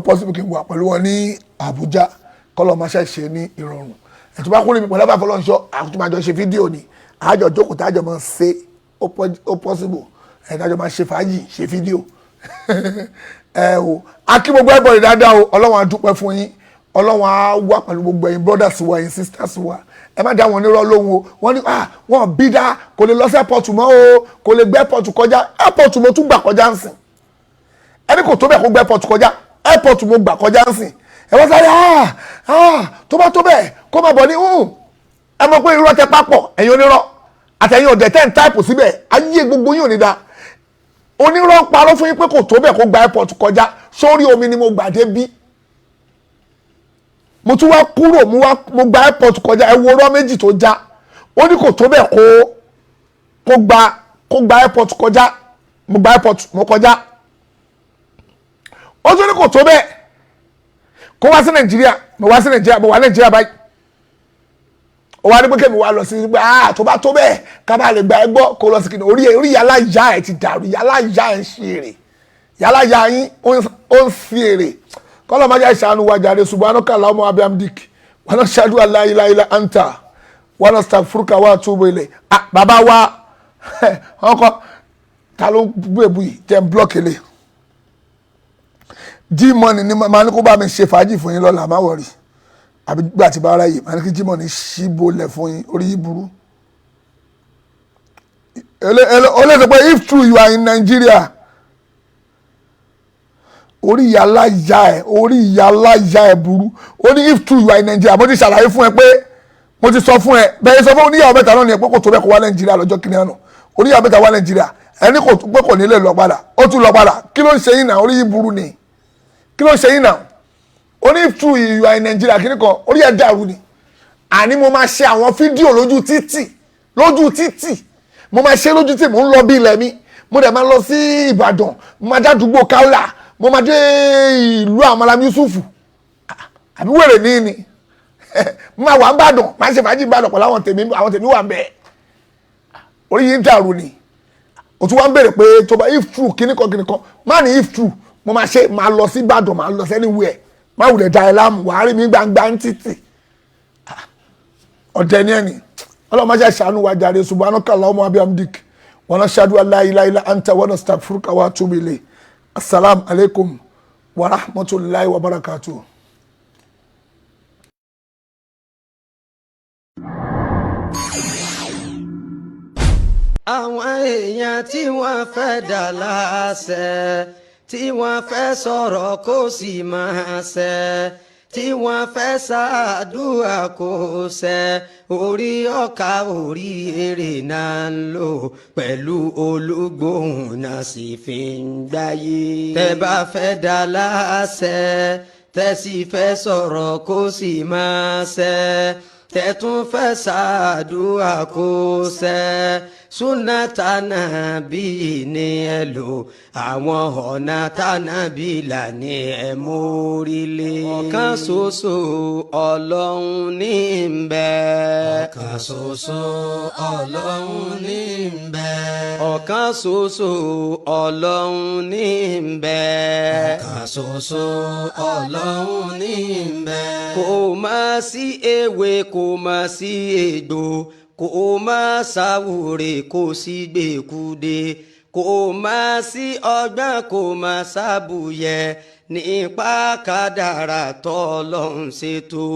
possible kí n wà pẹ̀lú wọn ní Àbújá kọ́lọ́ máa ṣe ní ìrọ̀rùn ẹ̀tọ́ bá kúrò mi pẹ̀lú àfa fọlọ́nṣọ́ àtúntò ṣe fídíò ni àjọ jókòó tájọ máa ṣe ó possible tájọ máa ṣe fàájì ṣe fídíò o akí gbogbo ẹ̀bọ̀rì dáadáa o Ọlọ́run á dúpẹ́ fún yín Ọlọ́run á wà pẹ̀lú gbogbo ẹ̀yin brothers wa ẹ̀yin sisters wa ẹ má dá wọn nírọ́ lóhùn o wọ́n ní wọ́n bí dá kò lè lọ sí airport mọ́ o kò lè gbé airport kọjá airport mo tún gbà kọjá ń sìn ẹni kò tó bẹ́ẹ̀ kó gbé airport kọjá airport mo gbà kọjá ń sìn ẹ wọ́n sáré tó bá tó bẹ́ẹ̀ kó má bọ̀ ní ẹ mọ̀ pé irọ́ tẹ pápọ̀ ẹ̀yin onírọ́ àtẹ̀yìn ọ̀dẹ̀ tẹ́ ń táìpù síbẹ̀ ayé gbogbo yín ò ní da onírọ́ parọ́ fún yín pé kò tó bẹ́ẹ̀ kó gba airport kọjá sórí omi ni mo gbà dé bí mo tún wá kúrò mo gba airport kọjá ẹ wo ọ̀rọ̀ méjì tó já ó ní kò tó bẹ́ẹ̀ kó gba airport kọjá mo gba airport mo kọjá ó tún ní kò tó bẹ́ẹ̀ kó wá sí Nàìjíríà mo wá Nàìjíríà báyìí ó wá ní pé kẹ́mi wá lọ sí pé tó bá tó bẹ́ẹ̀ ká bá lè gba ẹ gbọ́ kó lọ sí kìnnìún orí yàrá ìyá ẹ ti dàrú yàrá ìyá ẹ ń ṣe èrè yàrá ìyá yín ó ń fi èrè kọ́lọ́ máa jẹ́ ìṣàánú wa jàre subhanaka Allahumma wa bihamdik wa nashhadu an la ilaha illa anta wa nastaghfiruka wa atubu ilayk. Bàbá wa ọkọ ta ló ń gbèbú yìí jẹ́ ń blọ́ọ̀kì lé G-Money ni màá ní kó bá mi ṣe fàájì fún yín lọ́la má wọ̀rì àbí gbà tí bá ara yìí màá ní kí G-Money ṣíbolẹ̀ fún yín orí yìí burú. ó lè sọ pé if true you are in Nigeria orí ìyá aláìyá ẹ burú ó ní if true you are in Nigeria mo ti ṣàlàyé fún ẹ pé mo ti sọ fún ẹ bẹ́ẹ̀ sọ fún oníyàwó mẹ́ta náà ni ẹ pé kò tó bẹ́ẹ̀ kó wá Nàìjíríà lọ́jọ́ kìnìún àná oníyàwó mẹ́ta wá Nàìjíríà ẹni kò pé kò nílé lọ padà ó tún lọ padà kí ló ń ṣe yín náà orí yìí burú ni kí ló ń ṣe yín náà ó ní if true you are in Nigeria kí ni kan orí ẹ̀ dàrú ni àní mo máa ṣe àwọn fídíò lójú títì mo máa ṣe lójú títì mo ń lọ bí ilẹ̀ mi mo dẹ̀ máa lọ sí Ìbàdàn mo máa dádúgbò Kaula mo máa dé ìlú Amalam Yusufu àbí wèrè ní mo máa wà ń bàdàn máa ṣe fàájì Ìbàdàn pẹ̀lú àwọn tèmi wà ń bẹ̀ orí yìí ń dàrú ni o tún wá ń bèrè pé tó bá if true kíní kan má ní if true mo máa lọ sí Ìbàdàn máa lọ sí anywhere má wùlẹ̀ da ẹ láàmú wàá rí mi gbangba ń títì ọ̀dẹ̀ ni ẹni ọlọ́run máa ṣe àṣàánú wa jàre subhanaka Allahumma wa bihamdik wa nashhadu an la ilaha illa anta wa nastaghfiruka wa atubu ilayk. Assalamu alaikum wa rahmatullahi wa barakatuh. Àwọn èèyàn tí wọ́n fẹ́ dà láṣẹ tí wọ́n fẹ́ sọ̀rọ̀ kó sì máa ṣẹ tí wọ́n fẹ́ ṣàdúrà kó ṣẹ orí ọkà orí èrè náà ń lò pẹ̀lú olúgbòhùn náà sì fi ń gbáyé. tẹ́ bá fẹ́ dà láṣẹ tẹ́ sì fẹ́ sọ̀rọ̀ kó sì máa ṣẹ tẹ́ tún fẹ́ ṣàdúrà kó ṣẹ súnà tànàbí ni ẹ lò àwọn ọ̀nà tànàbí là ní ẹ mórílé. ọ̀kan ṣoṣo ọlọ́run ní ń bẹ. ọ̀kan ṣoṣo ọlọ́run ní ń bẹ. ọ̀kan ṣoṣo ọlọ́run ní ń bẹ. ọ̀kan ṣoṣo ọlọ́run ní ń bẹ. kò má sí ewé kò má sí egbò kò má sáwúre kò sí gbèkúde kò má sí ọgbọ́n kò má sábùyẹ nípa kádàrá tọ́lọ́hun ṣètò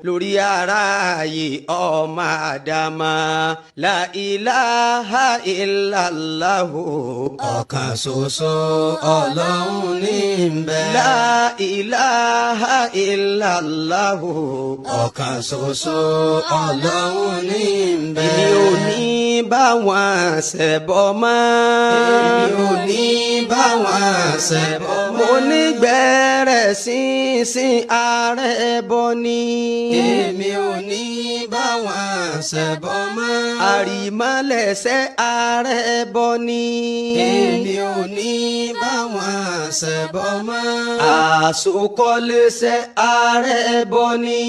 lórí aráyé ọmọ àdámà. La ilaha illallahu ọ̀kan ṣoṣo ọlọ́run ní ń bẹ. La ilaha illallahu ọ̀kan ṣoṣo ọlọ́run ní ń bẹ. èmi ò ní bá wọn ṣẹbọ mọ́. èmi ò ní bá wọn ṣẹbọ mọ́. mo ní gbẹ̀rẹ̀ sínsìn ààrẹ bọ ni. èmi ò ní bá wọn ṣẹbọ mọ́. àrìmọ́lẹ̀ṣẹ̀ ààrẹ bọ ni. èmi ò ní bá wọn ṣẹbọ mọ́. àsokọ́lẹ̀ṣẹ̀ ààrẹ bọ ni.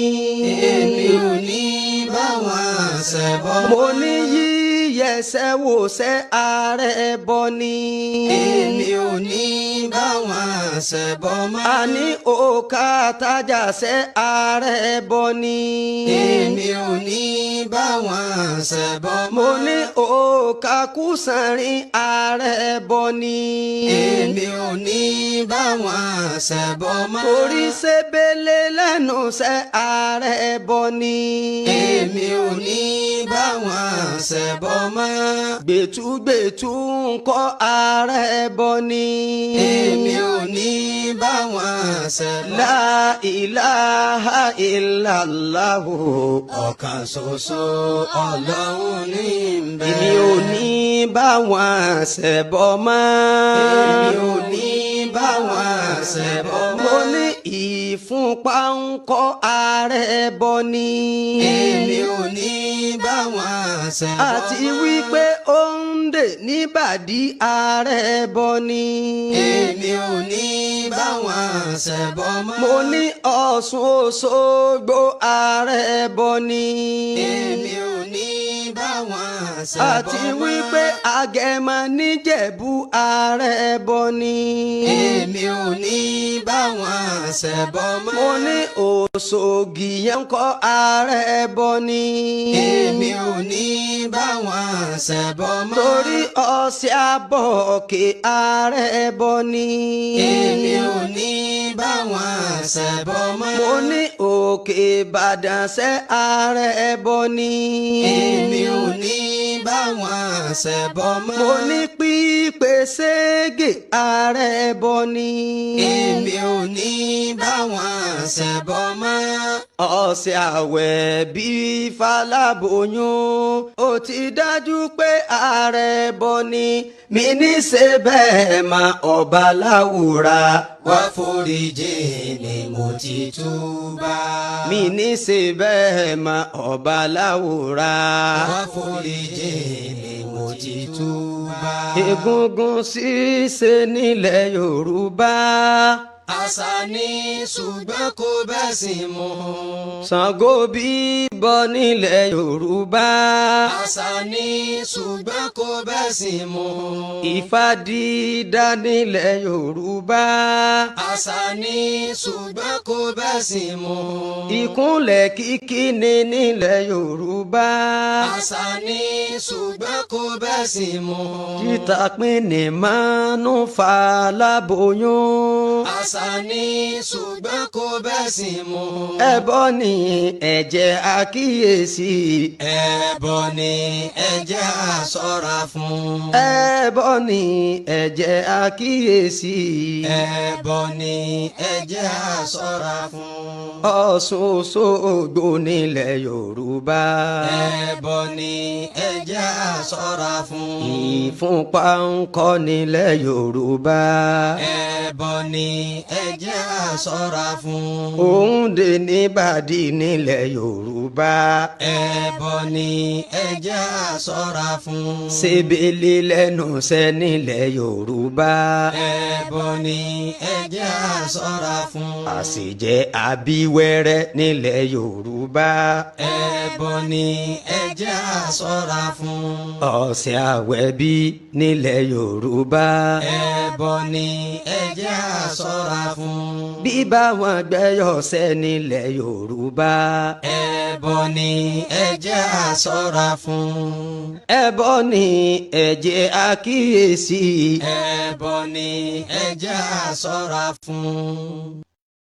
èmi ò ní bá wọn ṣẹbọ mọ́. mo ní yíyẹsẹ̀ wòṣẹ̀ ààrẹ bọ ni. èmi ò ní bá wọn ṣẹbọ mọ́. àní òkà tajà-ṣẹ́ ààrẹ bọ ni. èmi ò ní bá wọn ṣẹbọ mọ́. mo ní òkà kùsànrin ààrẹ bọ ni. èmi ò ní bá wọn ṣẹbọ mọ́. orí ṣebele lẹ́nu ṣẹ́ ààrẹ bọ ni. èmi ò ní bá wọn ṣẹbọ mọ́. gbẹ̀tùgbẹ̀tù ńkọ́ ààrẹ bọ ni. èmi ò ní bá wọn ṣẹbọ. La ilaha illallahu ọ̀kan ṣoṣo ọlọ́run ní ń bẹ. èmi ò ní bá wọn ṣẹbọ mọ́. èmi ò ní bá wọn ṣẹbọ mọ́. mo ní ìfúnpá ńkọ́ ààrẹ bọ ni. èmi ò ní bá wọn ṣẹbọ mọ́. àti wípé ó ń dè níbàdí ààrẹ bọ ni. èmi ò ní bá wọn ṣẹbọ mọ́. mo ní Ọ̀ṣun Òṣogbo ààrẹ bọ ni. èmi ò ní bá wọn ṣẹbọ mọ́. àti wípé Agẹmọ níjẹ̀bú ààrẹ bọ ni. èmi ò ní bá wọn ṣẹbọ mọ́. mo ní Òṣogì yẹn kọ́ ààrẹ bọ ni. èmi ò ní bá wọn ṣẹbọ mọ́. torí Ọ̀ṣẹ́ Àbọ̀kẹ́ ààrẹ bọ ni. èmi ò ní bá wọn ṣẹbọ mọ́. mo ní Òkè Ìbàdàn ṣẹ́ ààrẹ bọ ni. èmi ò ní bá wọn ṣẹbọ mọ́. mo ní Pípé Ségè ààrẹ bọ ni. èmi ò ní bá wọn ṣẹbọ mọ́. Ọ̀sẹ̀ àwẹ̀ bíi Fálábòyún ó ti dájú pé ààrẹ bọ ni. mi ní ṣe bẹ́ẹ̀ mà ọba láwùrà wá foríjì ni mo ti túbà. mi ní ṣe bẹ́ẹ̀ mà ọba láwùrà wá foríjì ni mo ti túbà. egungun ṣíṣe nílẹ̀ Yorùbá àṣà ni ṣùgbọ́n kò bẹ́sìn mu. Ṣàngó bíbọ nílẹ̀ Yorùbá àṣà ni ṣùgbọ́n kò bẹ́sìn mu. Ifá dídá nílẹ̀ Yorùbá àṣà ni ṣùgbọ́n kò bẹ́sìn mu. Ìkúnlẹ̀ kíkí ni nílẹ̀ Yorùbá àṣà ni ṣùgbọ́n kò bẹ́sìn mu. Títàpín ní mánú Fálábòyún àṣà ni ṣùgbọ́n kò bẹ́sìn mu. ẹbọ ni ẹ jẹ́ àkíyèsí. ẹbọ ni ẹ jẹ́ àṣọ́ra fún. ẹbọ ni ẹ jẹ́ àkíyèsí. ẹbọ ni ẹ jẹ́ àṣọ́ra fún. Ọ̀ṣun Òṣogbo nílẹ̀ Yorùbá ẹbọ ni ẹ jẹ́ àṣọ́ra fún. ìfúnpá ńkọ́ nílẹ̀ Yorùbá ẹbọ ni ẹ jẹ́ àṣọ́ra fún. Òǹdè níbàdí nílẹ̀ Yorùbá ẹbọ ni ẹ jẹ́ àṣọ́ra fún. Ṣebele lẹ́nu ṣẹ́ nílẹ̀ Yorùbá ẹbọ ni ẹ jẹ́ àṣọ́ra fún. Àṣejẹ abíwẹ́rẹ́ nílẹ̀ Yorùbá ẹbọ ni ẹ jẹ́ àṣọ́ra fún. Ọ̀sẹ̀ àwẹ̀bí nílẹ̀ Yorùbá ẹbọ ni ẹ jẹ́ àṣọ́ra fún. bí bá wọn gbẹ́yọ̀ sẹ́ nílẹ̀ Yorùbá. ẹbọ ni ẹ jẹ́ á ṣọ́ra fún. ẹbọ ni ẹ jẹ́ á kíyèsí. ẹbọ ni ẹ jẹ́ á ṣọ́ra fún.